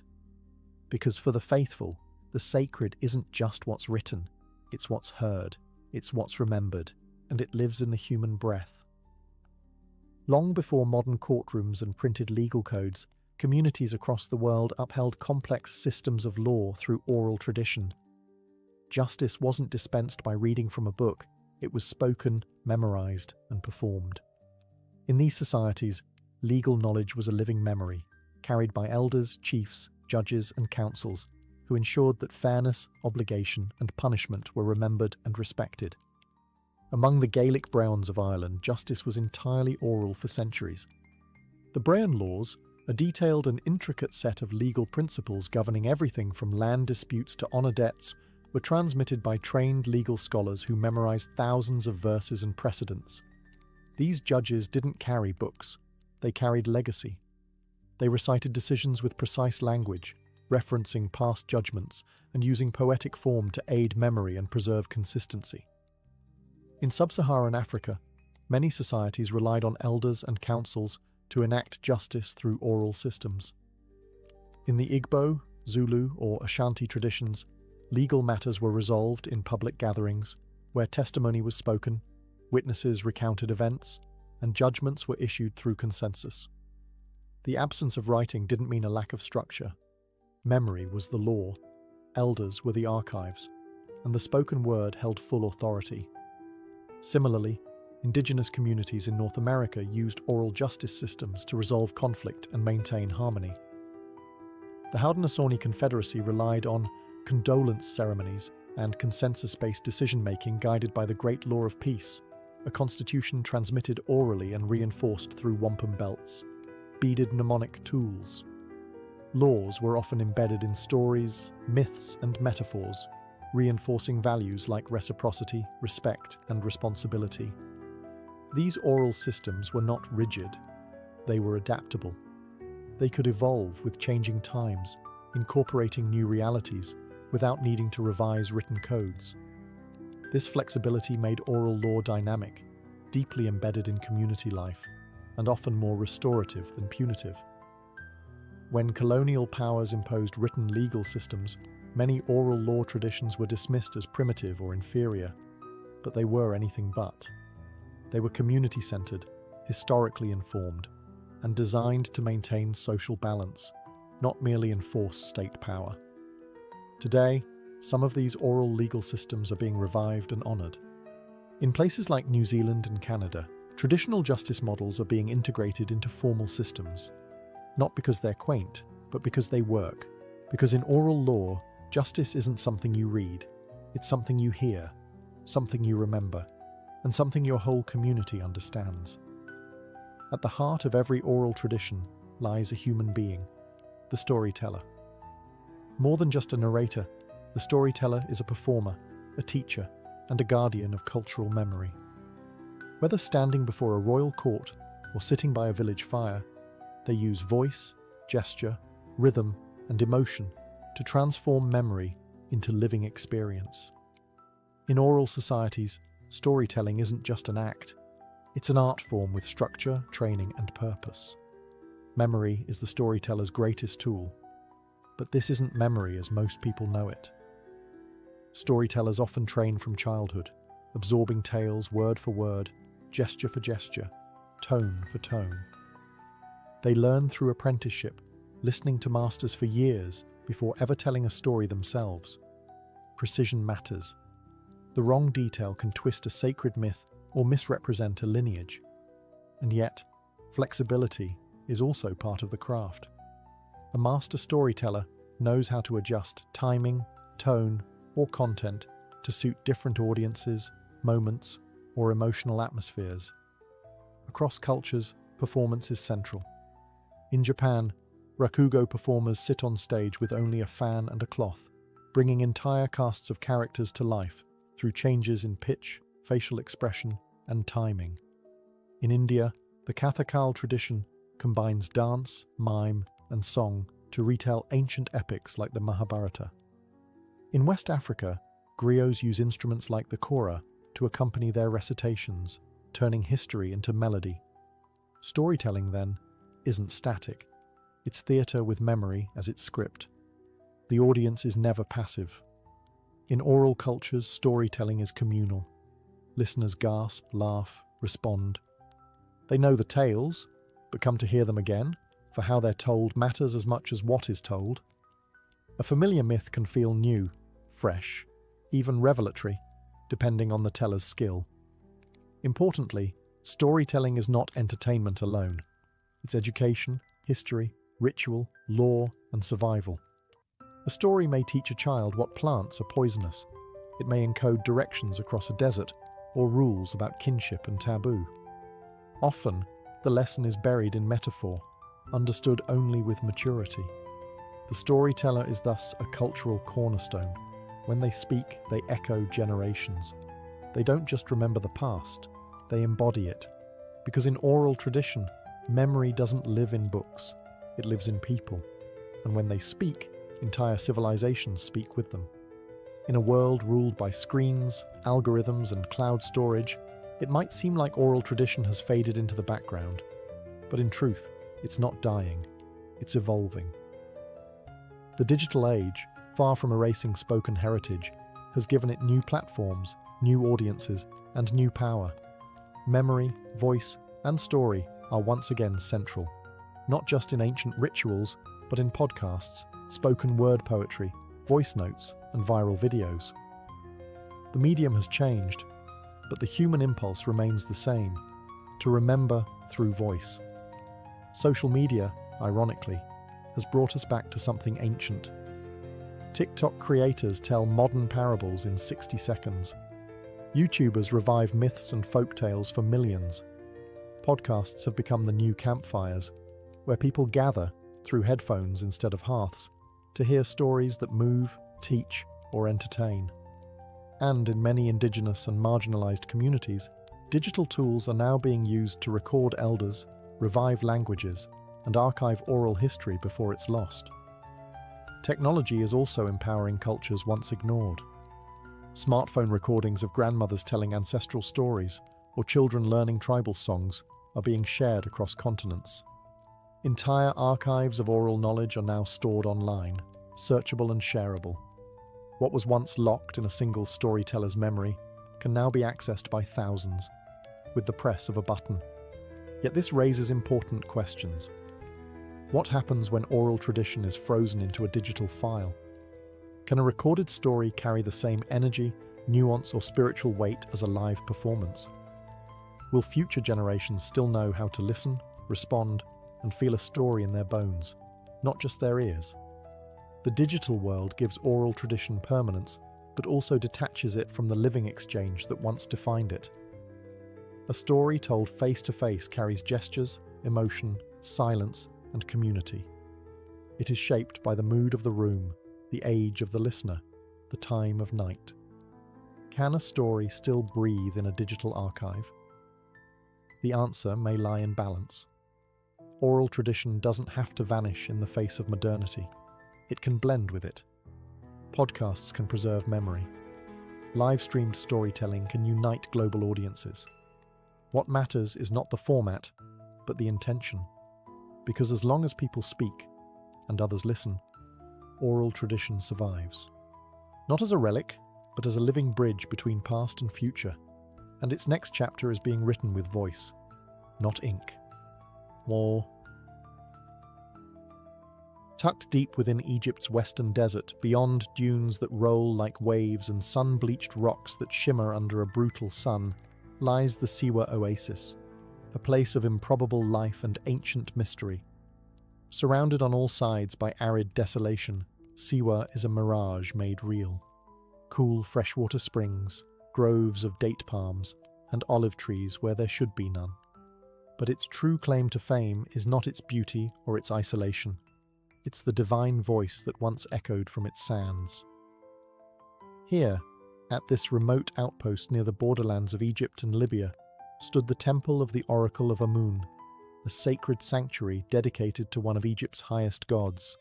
Because for the faithful, the sacred isn't just what's written, it's what's heard, it's what's remembered, and it lives in the human breath. Long before modern courtrooms and printed legal codes, communities across the world upheld complex systems of law through oral tradition. Justice wasn't dispensed by reading from a book, it was spoken, memorized, and performed. In these societies, legal knowledge was a living memory, carried by elders, chiefs, judges, and councils, who ensured that fairness, obligation, and punishment were remembered and respected. Among the Gaelic Browns of Ireland, justice was entirely oral for centuries. The Browne laws, a detailed and intricate set of legal principles governing everything from land disputes to honour debts, were transmitted by trained legal scholars who memorized thousands of verses and precedents. These judges didn't carry books, they carried legacy. They recited decisions with precise language, referencing past judgments and using poetic form to aid memory and preserve consistency. In sub-Saharan Africa, many societies relied on elders and councils to enact justice through oral systems. In the Igbo, Zulu, or Ashanti traditions, legal matters were resolved in public gatherings, where testimony was spoken, witnesses recounted events, and judgments were issued through consensus. The absence of writing didn't mean a lack of structure. Memory was the law, elders were the archives, and the spoken word held full authority. Similarly, indigenous communities in North America used oral justice systems to resolve conflict and maintain harmony. The Haudenosaunee Confederacy relied on condolence ceremonies and consensus-based decision-making guided by the Great Law of Peace, a constitution transmitted orally and reinforced through wampum belts, beaded mnemonic tools. Laws were often embedded in stories, myths, and metaphors, reinforcing values like reciprocity, respect, and responsibility. These oral systems were not rigid, they were adaptable. They could evolve with changing times, incorporating new realities without needing to revise written codes. This flexibility made oral law dynamic, deeply embedded in community life, and often more restorative than punitive. When colonial powers imposed written legal systems, many oral law traditions were dismissed as primitive or inferior, but they were anything but. They were community-centered, historically informed, and designed to maintain social balance, not merely enforce state power. Today, some of these oral legal systems are being revived and honoured. In places like New Zealand and Canada, traditional justice models are being integrated into formal systems, not because they're quaint, but because they work. Because in oral law, justice isn't something you read. It's something you hear, something you remember, and something your whole community understands. At the heart of every oral tradition lies a human being, the storyteller. More than just a narrator, the storyteller is a performer, a teacher, and a guardian of cultural memory. Whether standing before a royal court or sitting by a village fire, they use voice, gesture, rhythm, and emotion to transform memory into living experience. In oral societies, storytelling isn't just an act, it's an art form with structure, training, and purpose. Memory is the storyteller's greatest tool, but this isn't memory as most people know it. Storytellers often train from childhood, absorbing tales word for word, gesture for gesture, tone for tone. They learn through apprenticeship, listening to masters for years before ever telling a story themselves. Precision matters. The wrong detail can twist a sacred myth or misrepresent a lineage. And yet, flexibility is also part of the craft. A master storyteller knows how to adjust timing, tone, or content to suit different audiences, moments, or emotional atmospheres. Across cultures, performance is central. In Japan, rakugo performers sit on stage with only a fan and a cloth, bringing entire casts of characters to life through changes in pitch, facial expression, and timing. In India, the Kathakal tradition combines dance, mime, and song to retell ancient epics like the Mahabharata. In West Africa, griots use instruments like the kora to accompany their recitations, turning history into melody. Storytelling, then, isn't static. It's theatre with memory as its script. The audience is never passive. In oral cultures, storytelling is communal. Listeners gasp, laugh, respond. They know the tales, but come to hear them again, for how they're told matters as much as what is told. A familiar myth can feel new, fresh, even revelatory, depending on the teller's skill. Importantly, storytelling is not entertainment alone. It's education, history, ritual, law, and survival. A story may teach a child what plants are poisonous. It may encode directions across a desert or rules about kinship and taboo. Often, the lesson is buried in metaphor, understood only with maturity. The storyteller is thus a cultural cornerstone. When they speak, they echo generations. They don't just remember the past, they embody it. Because in oral tradition, memory doesn't live in books, it lives in people. And when they speak, entire civilizations speak with them. In a world ruled by screens, algorithms, and cloud storage, it might seem like oral tradition has faded into the background. But in truth, it's not dying, it's evolving. The digital age, far from erasing spoken heritage, has given it new platforms, new audiences, and new power. Memory, voice, and story are once again central, not just in ancient rituals, but in podcasts, spoken word poetry, voice notes, and viral videos. The medium has changed, but the human impulse remains the same, to remember through voice. Social media, ironically, has brought us back to something ancient. TikTok creators tell modern parables in 60 seconds. YouTubers revive myths and folktales for millions. Podcasts have become the new campfires, where people gather, through headphones instead of hearths, to hear stories that move, teach, or entertain. And in many indigenous and marginalized communities, digital tools are now being used to record elders, revive languages, and archive oral history before it's lost. Technology is also empowering cultures once ignored. Smartphone recordings of grandmothers telling ancestral stories or children learning tribal songs are being shared across continents. Entire archives of oral knowledge are now stored online, searchable and shareable. What was once locked in a single storyteller's memory can now be accessed by thousands, with the press of a button. Yet this raises important questions. What happens when oral tradition is frozen into a digital file? Can a recorded story carry the same energy, nuance, or spiritual weight as a live performance? Will future generations still know how to listen, respond, and feel a story in their bones? not just their ears. The digital world gives oral tradition permanence, but also detaches it from the living exchange that once defined it. A story told face-to-face carries gestures, emotion, silence, and community. It is shaped by the mood of the room, the age of the listener, the time of night. Can a story still breathe in a digital archive? The answer may lie in balance. Oral tradition doesn't have to vanish in the face of modernity. It can blend with it. Podcasts can preserve memory. Live-streamed storytelling can unite global audiences. What matters is not the format, but the intention. Because as long as people speak, and others listen, oral tradition survives. Not as a relic, but as a living bridge between past and future. And its next chapter is being written with voice, not ink. War. Tucked deep within Egypt's western desert, beyond dunes that roll like waves and sun-bleached rocks that shimmer under a brutal sun, lies the Siwa oasis, a place of improbable life and ancient mystery. Surrounded on all sides by arid desolation, Siwa is a mirage made real. Cool freshwater springs, groves of date palms, and olive trees where there should be none. But its true claim to fame is not its beauty or its isolation. It's the divine voice that once echoed from its sands. Here, at this remote outpost near the borderlands of Egypt and Libya, stood the temple of the Oracle of Amun, a sacred sanctuary dedicated to one of Egypt's highest gods.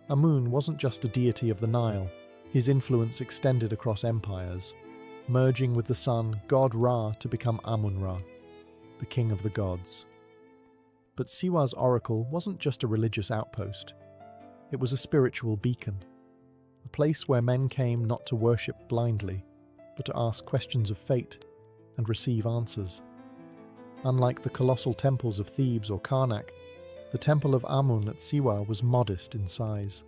Amun wasn't just a deity of the Nile. His influence extended across empires, merging with the sun, god Ra, to become Amun-Ra, the king of the gods. But Siwa's oracle wasn't just a religious outpost. It was a spiritual beacon, a place where men came not to worship blindly, but to ask questions of fate and receive answers. Unlike the colossal temples of Thebes or Karnak, the temple of Amun at Siwa was modest in size.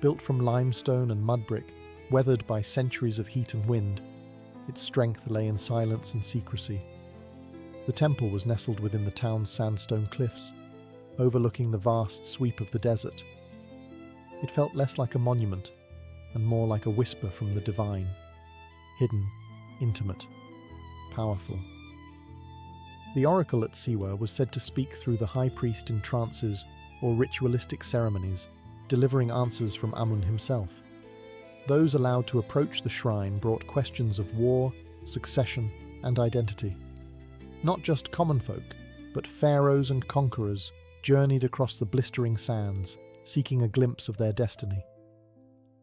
Built from limestone and mud brick, weathered by centuries of heat and wind, its strength lay in silence and secrecy. The temple was nestled within the town's sandstone cliffs, overlooking the vast sweep of the desert. It felt less like a monument and more like a whisper from the divine, hidden, intimate, powerful. The oracle at Siwa was said to speak through the high priest in trances or ritualistic ceremonies, delivering answers from Amun himself. Those allowed to approach the shrine brought questions of war, succession, and identity. Not just common folk, but pharaohs and conquerors journeyed across the blistering sands, seeking a glimpse of their destiny.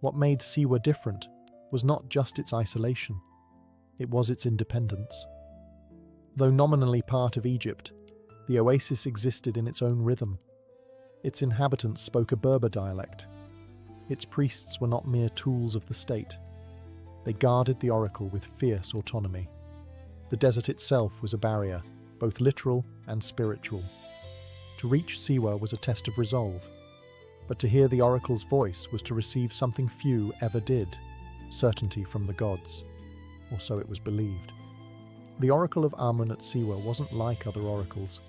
What made Siwa different was not just its isolation, it was its independence. Though nominally part of Egypt, the oasis existed in its own rhythm. Its inhabitants spoke a Berber dialect. Its priests were not mere tools of the state. They guarded the oracle with fierce autonomy. The desert itself was a barrier, both literal and spiritual. To reach Siwa was a test of resolve, but to hear the oracle's voice was to receive something few ever did, certainty from the gods, or so it was believed. The oracle of Amun at Siwa wasn't like other oracles.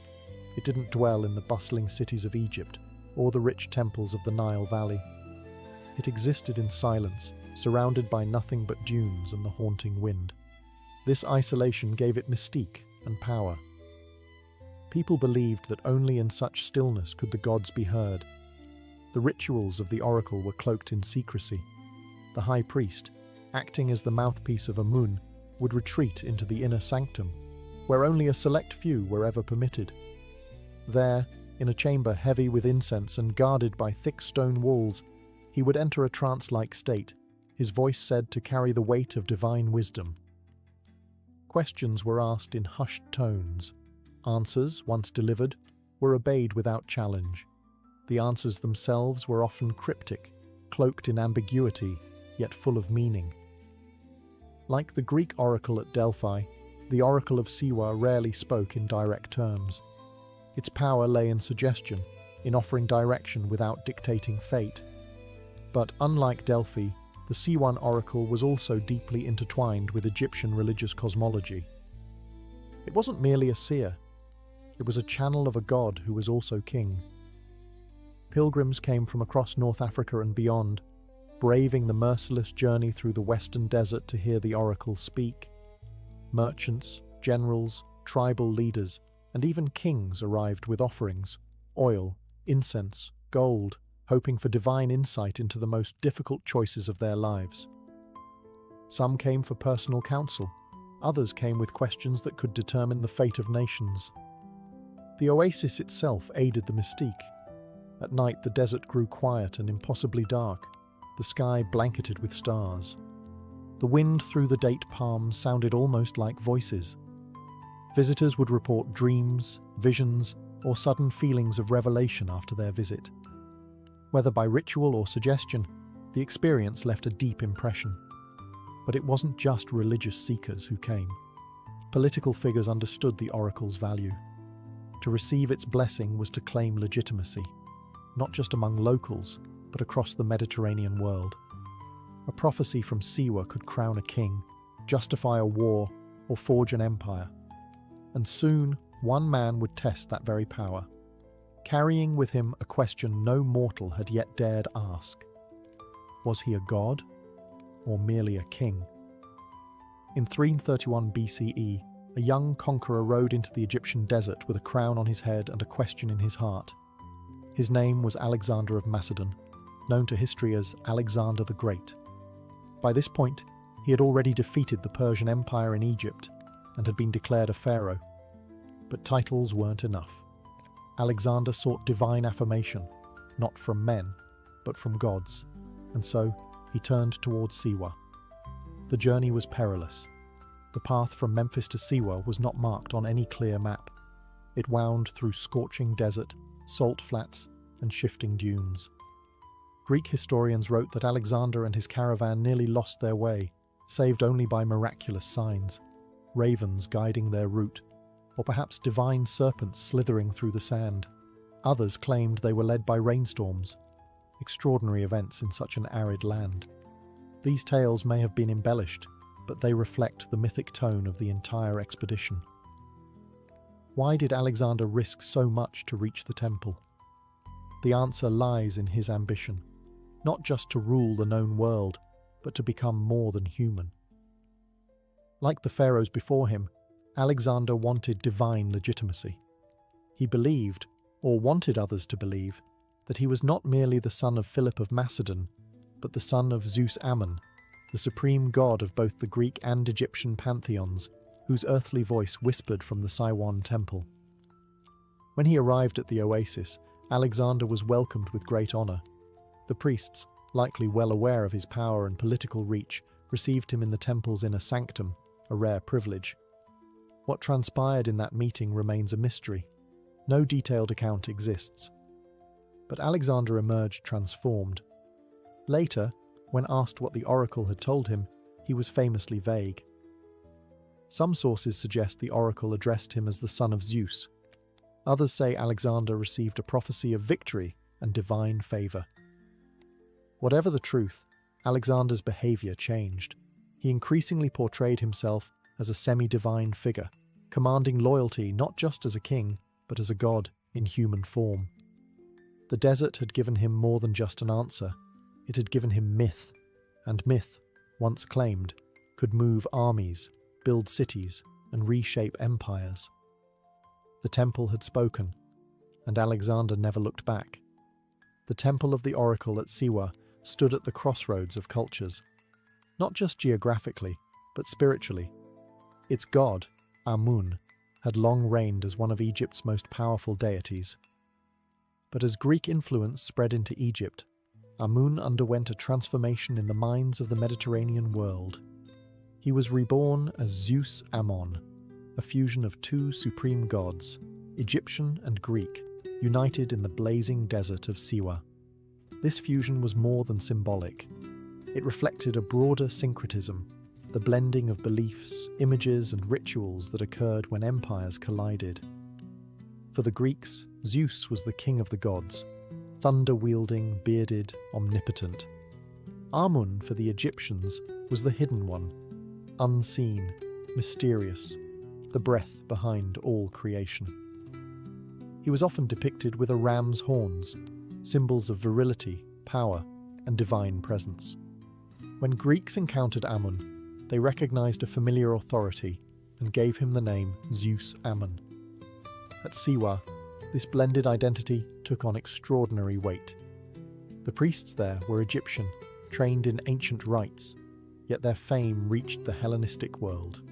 It didn't dwell in the bustling cities of Egypt or the rich temples of the Nile Valley. It existed in silence, surrounded by nothing but dunes and the haunting wind. This isolation gave it mystique and power. People believed that only in such stillness could the gods be heard. The rituals of the oracle were cloaked in secrecy. The high priest, acting as the mouthpiece of Amun, would retreat into the inner sanctum, where only a select few were ever permitted. There, in a chamber heavy with incense and guarded by thick stone walls, he would enter a trance-like state, his voice said to carry the weight of divine wisdom. Questions were asked in hushed tones. Answers, once delivered, were obeyed without challenge. The answers themselves were often cryptic, cloaked in ambiguity, yet full of meaning. Like the Greek oracle at Delphi, the oracle of Siwa rarely spoke in direct terms. Its power lay in suggestion, in offering direction without dictating fate. But unlike Delphi, the Siwan oracle was also deeply intertwined with Egyptian religious cosmology. It wasn't merely a seer. It was a channel of a god who was also king. Pilgrims came from across North Africa and beyond, braving the merciless journey through the western desert to hear the oracle speak. Merchants, generals, tribal leaders, and even kings arrived with offerings, oil, incense, gold, hoping for divine insight into the most difficult choices of their lives. Some came for personal counsel, others came with questions that could determine the fate of nations. The oasis itself aided the mystique. At night the desert grew quiet and impossibly dark, the sky blanketed with stars. The wind through the date palms sounded almost like voices. Visitors would report dreams, visions, or sudden feelings of revelation after their visit. Whether by ritual or suggestion, the experience left a deep impression. But it wasn't just religious seekers who came. Political figures understood the oracle's value. To receive its blessing was to claim legitimacy, not just among locals, but across the Mediterranean world. A prophecy from Siwa could crown a king, justify a war, or forge an empire. And soon, one man would test that very power, carrying with him a question no mortal had yet dared ask. Was he a god, or merely a king? In 331 BCE, a young conqueror rode into the Egyptian desert with a crown on his head and a question in his heart. His name was Alexander of Macedon, known to history as Alexander the Great. By this point, he had already defeated the Persian Empire in Egypt and had been declared a pharaoh. But titles weren't enough. Alexander sought divine affirmation, not from men, but from gods, and so he turned towards Siwa. The journey was perilous. The path from Memphis to Siwa was not marked on any clear map. It wound through scorching desert, salt flats, and shifting dunes. Greek historians wrote that Alexander and his caravan nearly lost their way, saved only by miraculous signs, ravens guiding their route, or perhaps divine serpents slithering through the sand. Others claimed they were led by rainstorms, extraordinary events in such an arid land. These tales may have been embellished, but they reflect the mythic tone of the entire expedition. Why did Alexander risk so much to reach the temple? The answer lies in his ambition, not just to rule the known world, but to become more than human. Like the pharaohs before him, Alexander wanted divine legitimacy. He believed, or wanted others to believe, that he was not merely the son of Philip of Macedon, but the son of Zeus Ammon, the supreme god of both the Greek and Egyptian pantheons, whose earthly voice whispered from the Siwan temple. When he arrived at the oasis, Alexander was welcomed with great honor. The priests, likely well aware of his power and political reach, received him in the temple's inner sanctum, a rare privilege. What transpired in that meeting remains a mystery. No detailed account exists. But Alexander emerged transformed. Later, when asked what the oracle had told him, he was famously vague. Some sources suggest the oracle addressed him as the son of Zeus. Others say Alexander received a prophecy of victory and divine favor. Whatever the truth, Alexander's behavior changed. He increasingly portrayed himself as a semi-divine figure, commanding loyalty not just as a king, but as a god in human form. The desert had given him more than just an answer. It had given him myth, and myth, once claimed, could move armies, build cities, and reshape empires. The temple had spoken, and Alexander never looked back. The temple of the oracle at Siwa stood at the crossroads of cultures, not just geographically, but spiritually. Its god, Amun, had long reigned as one of Egypt's most powerful deities. But as Greek influence spread into Egypt, Amun underwent a transformation in the minds of the Mediterranean world. He was reborn as Zeus Ammon, a fusion of two supreme gods, Egyptian and Greek, united in the blazing desert of Siwa. This fusion was more than symbolic. It reflected a broader syncretism, the blending of beliefs, images, and rituals that occurred when empires collided. For the Greeks, Zeus was the king of the gods, thunder-wielding, bearded, omnipotent. Amun, for the Egyptians, was the hidden one, unseen, mysterious, the breath behind all creation. He was often depicted with a ram's horns, symbols of virility, power, and divine presence. When Greeks encountered Ammon, they recognized a familiar authority and gave him the name Zeus Ammon. At Siwa, this blended identity took on extraordinary weight. The priests there were Egyptian, trained in ancient rites, yet their fame reached the Hellenistic world.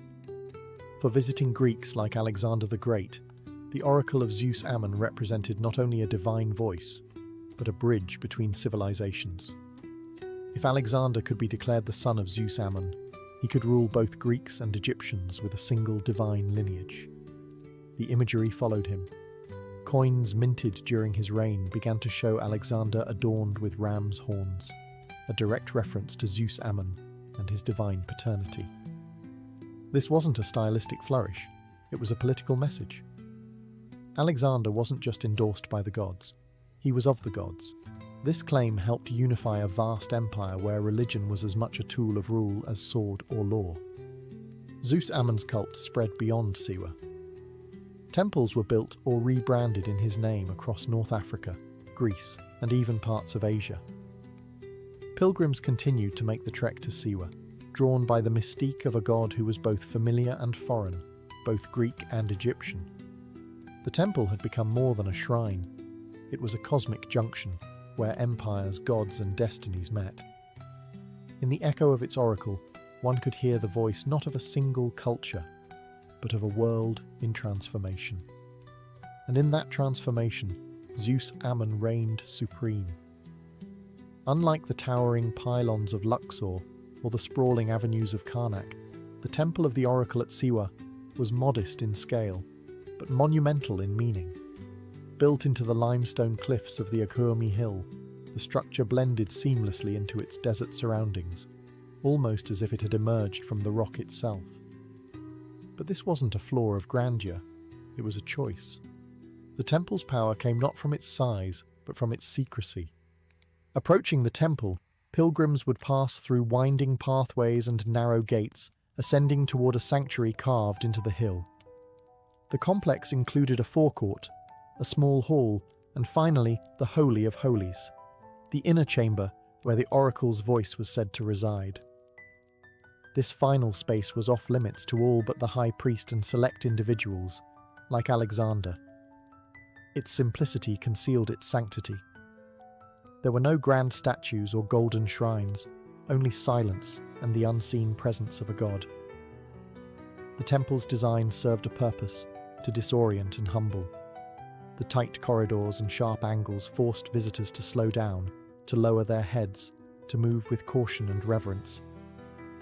For visiting Greeks like Alexander the Great, the oracle of Zeus Ammon represented not only a divine voice, but a bridge between civilizations. If Alexander could be declared the son of Zeus Ammon, he could rule both Greeks and Egyptians with a single divine lineage. The imagery followed him. Coins minted during his reign began to show Alexander adorned with ram's horns, a direct reference to Zeus Ammon and his divine paternity. This wasn't a stylistic flourish, it was a political message. Alexander wasn't just endorsed by the gods, he was of the gods. This claim helped unify a vast empire where religion was as much a tool of rule as sword or law. Zeus Ammon's cult spread beyond Siwa. Temples were built or rebranded in his name across North Africa, Greece, and even parts of Asia. Pilgrims continued to make the trek to Siwa, drawn by the mystique of a god who was both familiar and foreign, both Greek and Egyptian. The temple had become more than a shrine. It was a cosmic junction, where empires, gods, and destinies met. In the echo of its oracle, one could hear the voice not of a single culture, but of a world in transformation. And in that transformation, Zeus Ammon reigned supreme. Unlike the towering pylons of Luxor or the sprawling avenues of Karnak, the temple of the oracle at Siwa was modest in scale, but monumental in meaning. Built into the limestone cliffs of the Akurmi Hill, the structure blended seamlessly into its desert surroundings, almost as if it had emerged from the rock itself. But this wasn't a flaw of grandeur, it was a choice. The temple's power came not from its size, but from its secrecy. Approaching the temple, pilgrims would pass through winding pathways and narrow gates, ascending toward a sanctuary carved into the hill. The complex included a forecourt, a small hall, and finally the Holy of Holies, the inner chamber where the oracle's voice was said to reside. This final space was off limits to all but the high priest and select individuals, like Alexander. Its simplicity concealed its sanctity. There were no grand statues or golden shrines, only silence and the unseen presence of a god. The temple's design served a purpose, to disorient and humble. The tight corridors and sharp angles forced visitors to slow down, to lower their heads, to move with caution and reverence.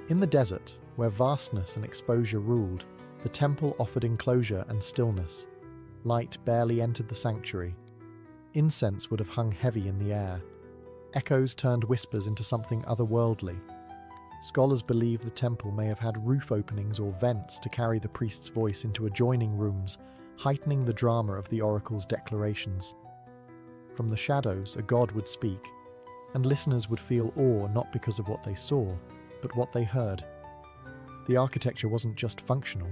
In the desert, where vastness and exposure ruled, the temple offered enclosure and stillness. Light barely entered the sanctuary. Incense would have hung heavy in the air. Echoes turned whispers into something otherworldly. Scholars believe the temple may have had roof openings or vents to carry the priest's voice into adjoining rooms, heightening the drama of the oracle's declarations. From the shadows, a god would speak, and listeners would feel awe not because of what they saw, but what they heard. The architecture wasn't just functional,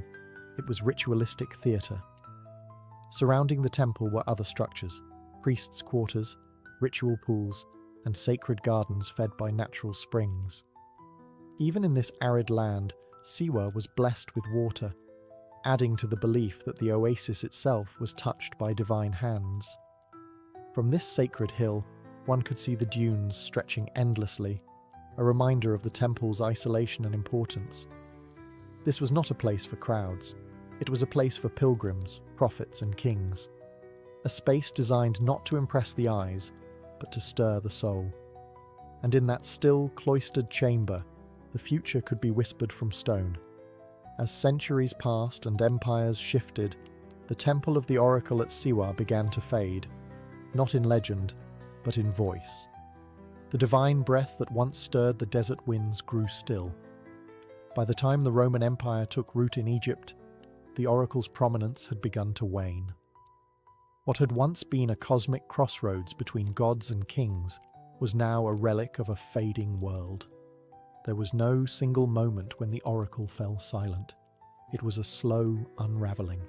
it was ritualistic theatre. Surrounding the temple were other structures, priests' quarters, ritual pools, and sacred gardens fed by natural springs. Even in this arid land, Siwa was blessed with water, adding to the belief that the oasis itself was touched by divine hands. From this sacred hill, one could see the dunes stretching endlessly, a reminder of the temple's isolation and importance. This was not a place for crowds. It was a place for pilgrims, prophets, and kings. A space designed not to impress the eyes, but to stir the soul. And in that still, cloistered chamber, the future could be whispered from stone. As centuries passed and empires shifted, the temple of the oracle at Siwa began to fade, not in legend, but in voice. The divine breath that once stirred the desert winds grew still. By the time the Roman Empire took root in Egypt, the oracle's prominence had begun to wane. What had once been a cosmic crossroads between gods and kings was now a relic of a fading world. There was no single moment when the oracle fell silent. It was a slow unraveling.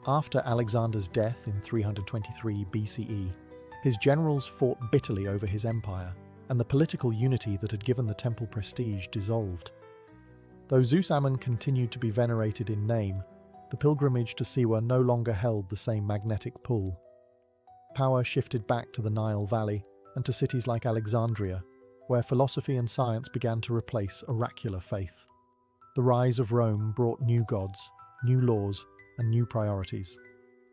After Alexander's death in 323 BCE, His generals fought bitterly over his empire, and the political unity that had given the temple prestige dissolved. Though Zeus Ammon continued to be venerated in name, the pilgrimage to Siwa no longer held the same magnetic pull. Power shifted back to the Nile Valley and to cities like Alexandria, where philosophy and science began to replace oracular faith. The rise of Rome brought new gods, new laws, and new priorities.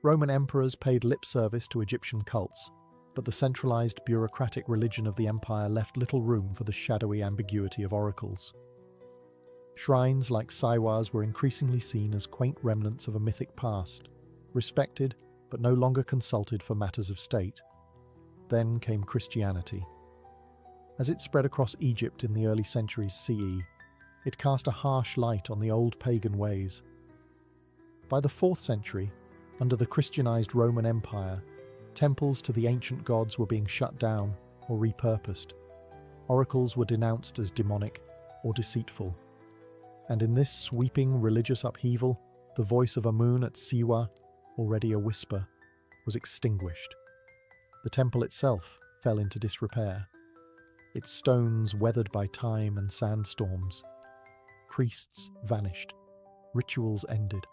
Roman emperors paid lip service to Egyptian cults, but the centralized bureaucratic religion of the empire left little room for the shadowy ambiguity of oracles. Shrines like Siwa's were increasingly seen as quaint remnants of a mythic past, respected but no longer consulted for matters of state. Then came Christianity. As it spread across Egypt in the early centuries CE, it cast a harsh light on the old pagan ways. By the 4th century, under the Christianized Roman Empire, temples to the ancient gods were being shut down or repurposed. Oracles were denounced as demonic or deceitful. And in this sweeping religious upheaval, the voice of Amun at Siwa, already a whisper, was extinguished. The temple itself fell into disrepair, its stones weathered by time and sandstorms. Priests vanished, rituals ended.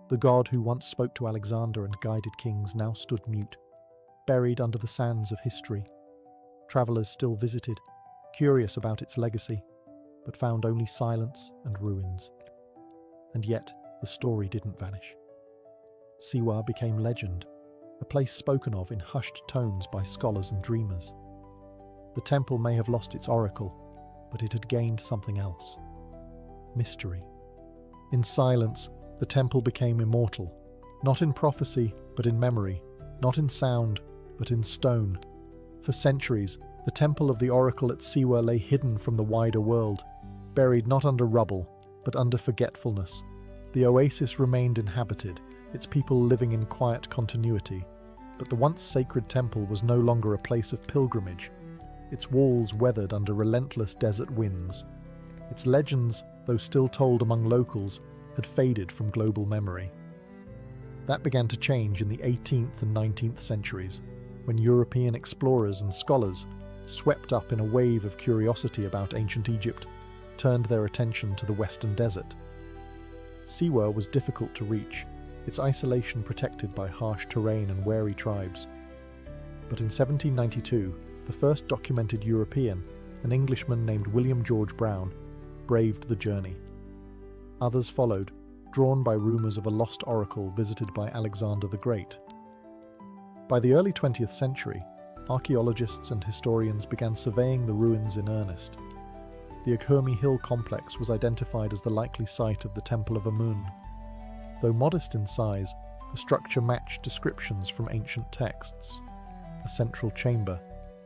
The god who once spoke to Alexander and guided kings now stood mute, buried under the sands of history. Travelers still visited, curious about its legacy, but found only silence and ruins. And yet, the story didn't vanish. Siwa became legend, a place spoken of in hushed tones by scholars and dreamers. The temple may have lost its oracle, but it had gained something else. Mystery. In silence, the temple became immortal, not in prophecy, but in memory, not in sound, but in stone. For centuries, the temple of the oracle at Siwa lay hidden from the wider world, buried not under rubble, but under forgetfulness. The oasis remained inhabited, its people living in quiet continuity, but the once sacred temple was no longer a place of pilgrimage. Its walls weathered under relentless desert winds. Its legends, though still told among locals, had faded from global memory. That began to change in the 18th and 19th centuries, when European explorers and scholars, swept up in a wave of curiosity about ancient Egypt, turned their attention to the Western Desert. Siwa was difficult to reach, its isolation protected by harsh terrain and wary tribes. But in 1792, the first documented European, an Englishman named William George Brown, braved the journey. Others followed, drawn by rumours of a lost oracle visited by Alexander the Great. By the early 20th century, archaeologists and historians began surveying the ruins in earnest. The Akhurmi Hill complex was identified as the likely site of the Temple of Amun. Though modest in size, the structure matched descriptions from ancient texts. A central chamber,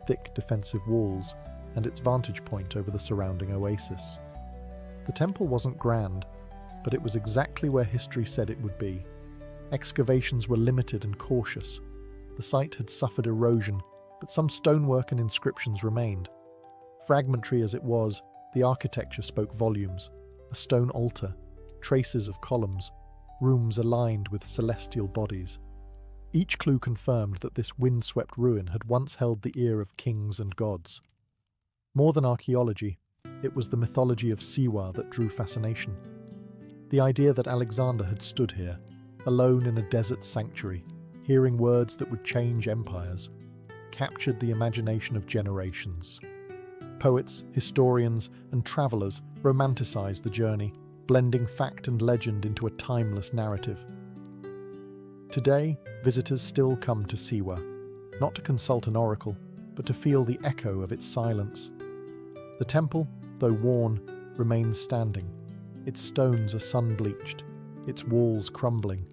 thick defensive walls, and its vantage point over the surrounding oasis. The temple wasn't grand, but it was exactly where history said it would be. Excavations were limited and cautious. The site had suffered erosion, but some stonework and inscriptions remained. Fragmentary as it was, the architecture spoke volumes. A stone altar, traces of columns, rooms aligned with celestial bodies. Each clue confirmed that this wind-swept ruin had once held the ear of kings and gods. More than archaeology, it was the mythology of Siwa that drew fascination. The idea that Alexander had stood here, alone in a desert sanctuary, hearing words that would change empires, captured the imagination of generations. Poets, historians, and travelers romanticized the journey, blending fact and legend into a timeless narrative. Today, visitors still come to Siwa, not to consult an oracle, but to feel the echo of its silence. The temple, though worn, remains standing. Its stones are sun-bleached, its walls crumbling,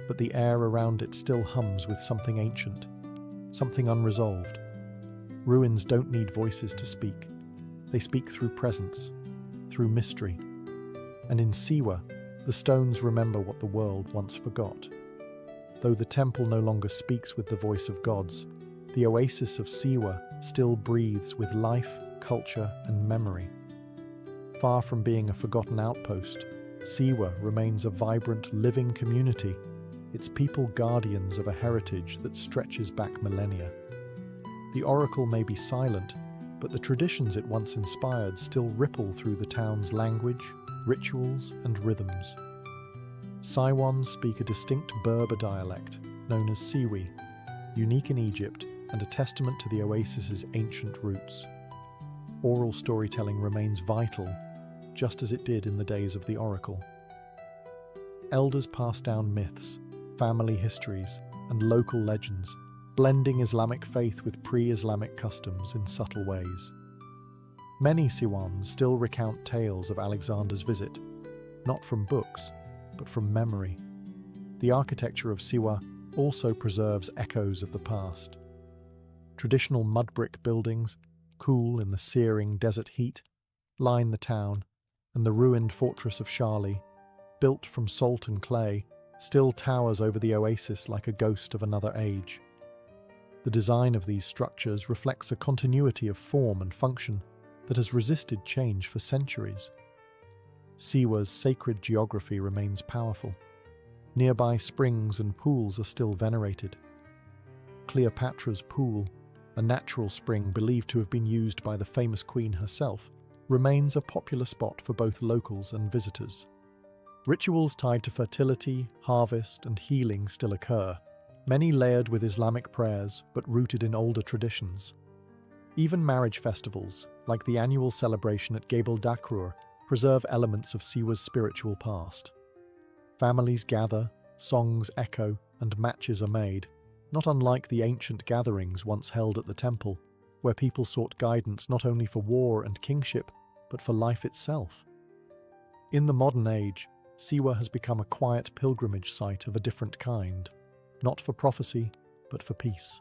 but the air around it still hums with something ancient, something unresolved. Ruins don't need voices to speak. They speak through presence, through mystery. And in Siwa, the stones remember what the world once forgot. Though the temple no longer speaks with the voice of gods, the oasis of Siwa still breathes with life, culture, and memory. Far from being a forgotten outpost, Siwa remains a vibrant, living community, its people guardians of a heritage that stretches back millennia. The oracle may be silent, but the traditions it once inspired still ripple through the town's language, rituals, and rhythms. Siwans speak a distinct Berber dialect, known as Siwi, unique in Egypt and a testament to the oasis's ancient roots. Oral storytelling remains vital, just as it did in the days of the oracle. Elders pass down myths, family histories, and local legends, blending Islamic faith with pre-Islamic customs in subtle ways. Many Siwans still recount tales of Alexander's visit, not from books, but from memory. The architecture of Siwa also preserves echoes of the past. Traditional mud brick buildings, cool in the searing desert heat, line the town, and the ruined fortress of Shali, built from salt and clay, still towers over the oasis like a ghost of another age. The design of these structures reflects a continuity of form and function that has resisted change for centuries. Siwa's sacred geography remains powerful. Nearby springs and pools are still venerated. Cleopatra's Pool, a natural spring believed to have been used by the famous queen herself, remains a popular spot for both locals and visitors. Rituals tied to fertility, harvest, and healing still occur, many layered with Islamic prayers but rooted in older traditions. Even marriage festivals, like the annual celebration at Gebel Dakrur, preserve elements of Siwa's spiritual past. Families gather, songs echo, and matches are made, not unlike the ancient gatherings once held at the temple, where people sought guidance not only for war and kingship, but for life itself. In the modern age, Siwa has become a quiet pilgrimage site of a different kind, not for prophecy, but for peace.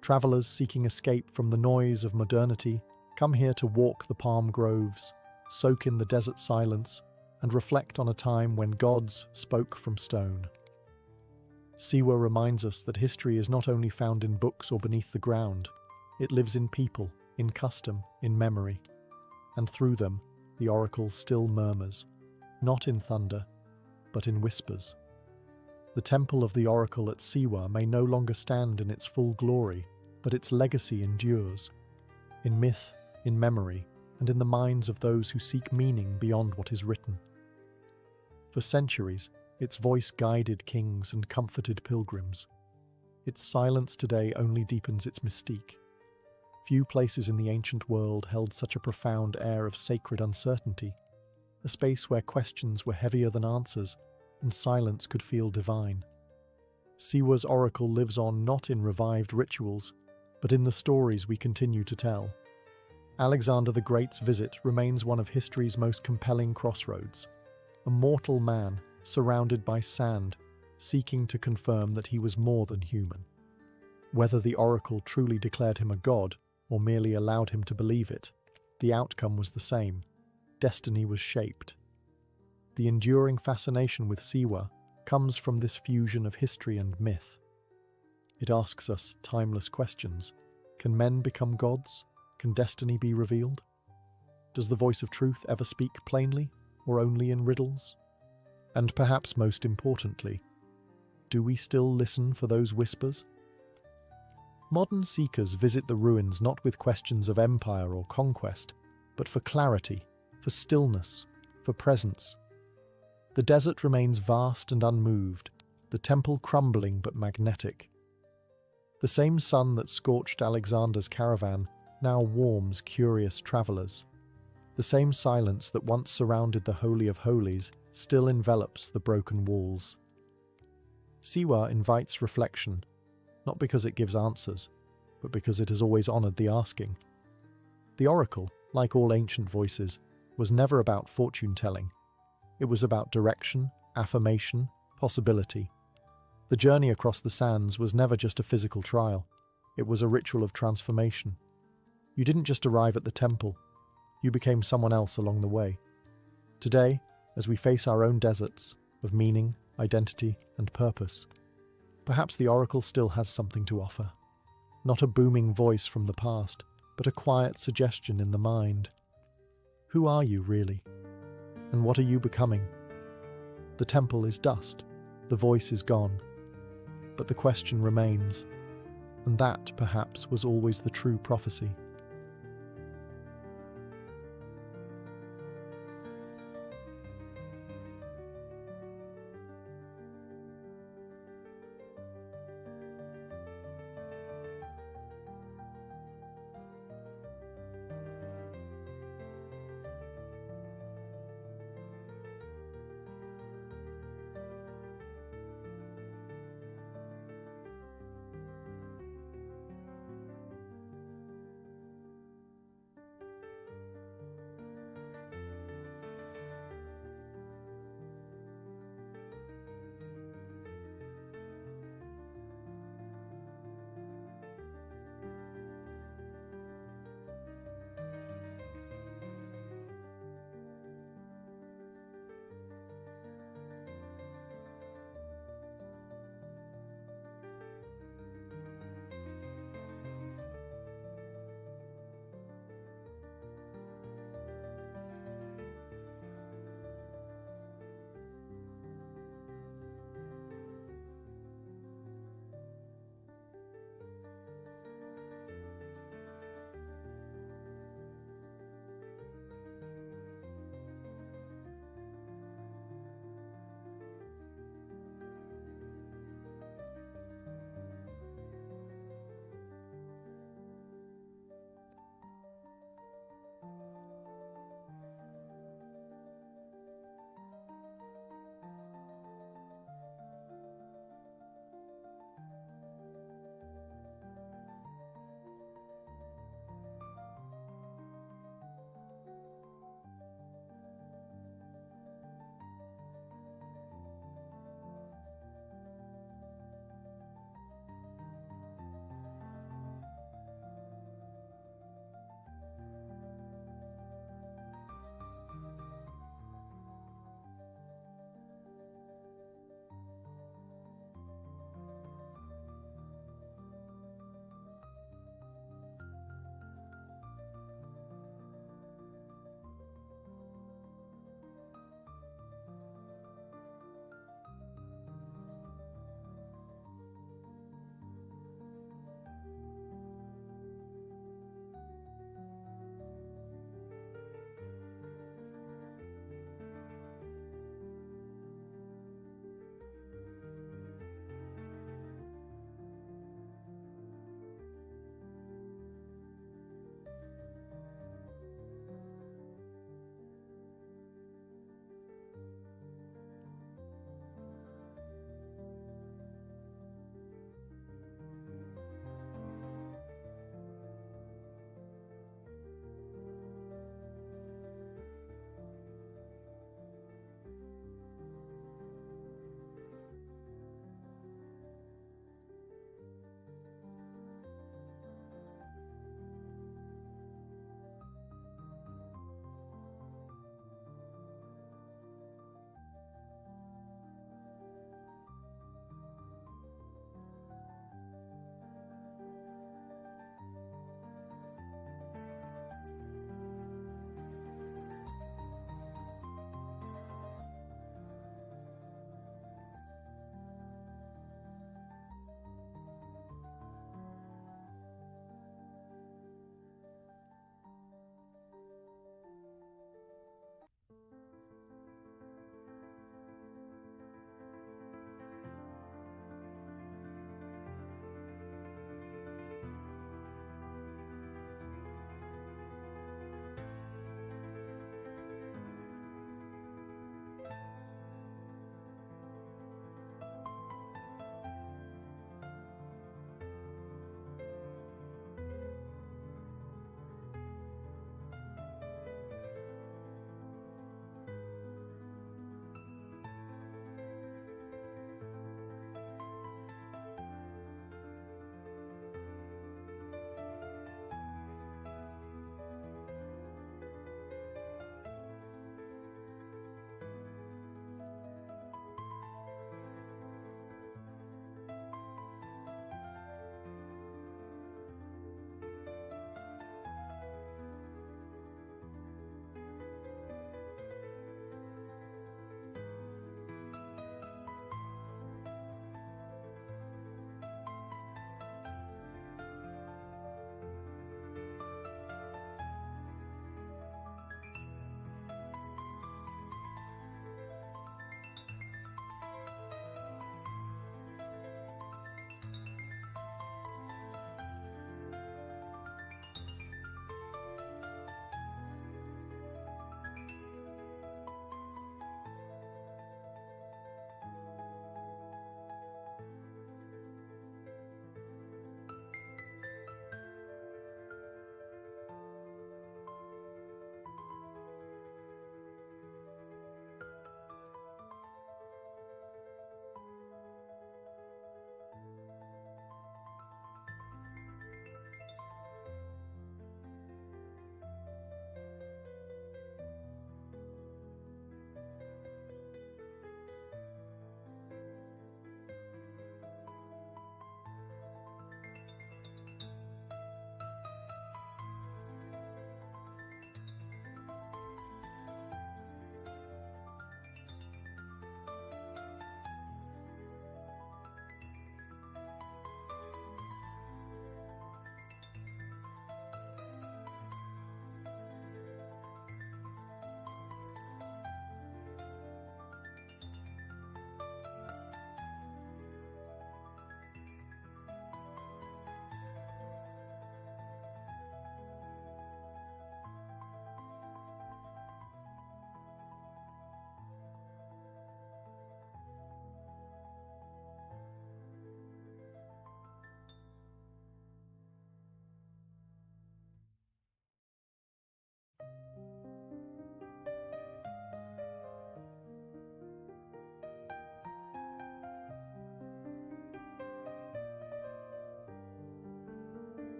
Travelers seeking escape from the noise of modernity come here to walk the palm groves, soak in the desert silence, and reflect on a time when gods spoke from stone. Siwa reminds us that history is not only found in books or beneath the ground, it lives in people, in custom, in memory. And through them, the oracle still murmurs, not in thunder, but in whispers. The temple of the oracle at Siwa may no longer stand in its full glory, but its legacy endures, in myth, in memory, and in the minds of those who seek meaning beyond what is written. For centuries, its voice guided kings and comforted pilgrims. Its silence today only deepens its mystique. Few places in the ancient world held such a profound air of sacred uncertainty, a space where questions were heavier than answers, and silence could feel divine. Siwa's oracle lives on not in revived rituals, but in the stories we continue to tell. Alexander the Great's visit remains one of history's most compelling crossroads. A mortal man, surrounded by sand, seeking to confirm that he was more than human. Whether the oracle truly declared him a god, or merely allowed him to believe it, the outcome was the same. Destiny was shaped. The enduring fascination with Siwa comes from this fusion of history and myth. It asks us timeless questions. Can men become gods? Can destiny be revealed? Does the voice of truth ever speak plainly, or only in riddles? And perhaps most importantly, do we still listen for those whispers? Modern seekers visit the ruins not with questions of empire or conquest, but for clarity, for stillness, for presence. The desert remains vast and unmoved, the temple crumbling but magnetic. The same sun that scorched Alexander's caravan now warms curious travelers. The same silence that once surrounded the Holy of Holies still envelops the broken walls. Siwa invites reflection, not because it gives answers, but because it has always honored the asking. The oracle, like all ancient voices, was never about fortune-telling. It was about direction, affirmation, possibility. The journey across the sands was never just a physical trial. It was a ritual of transformation. You didn't just arrive at the temple. You became someone else along the way. Today, as we face our own deserts of meaning, identity, and purpose, perhaps the oracle still has something to offer. Not a booming voice from the past, but a quiet suggestion in the mind. Who are you, really? And what are you becoming? The temple is dust, the voice is gone. But the question remains, And that, perhaps, was always the true prophecy.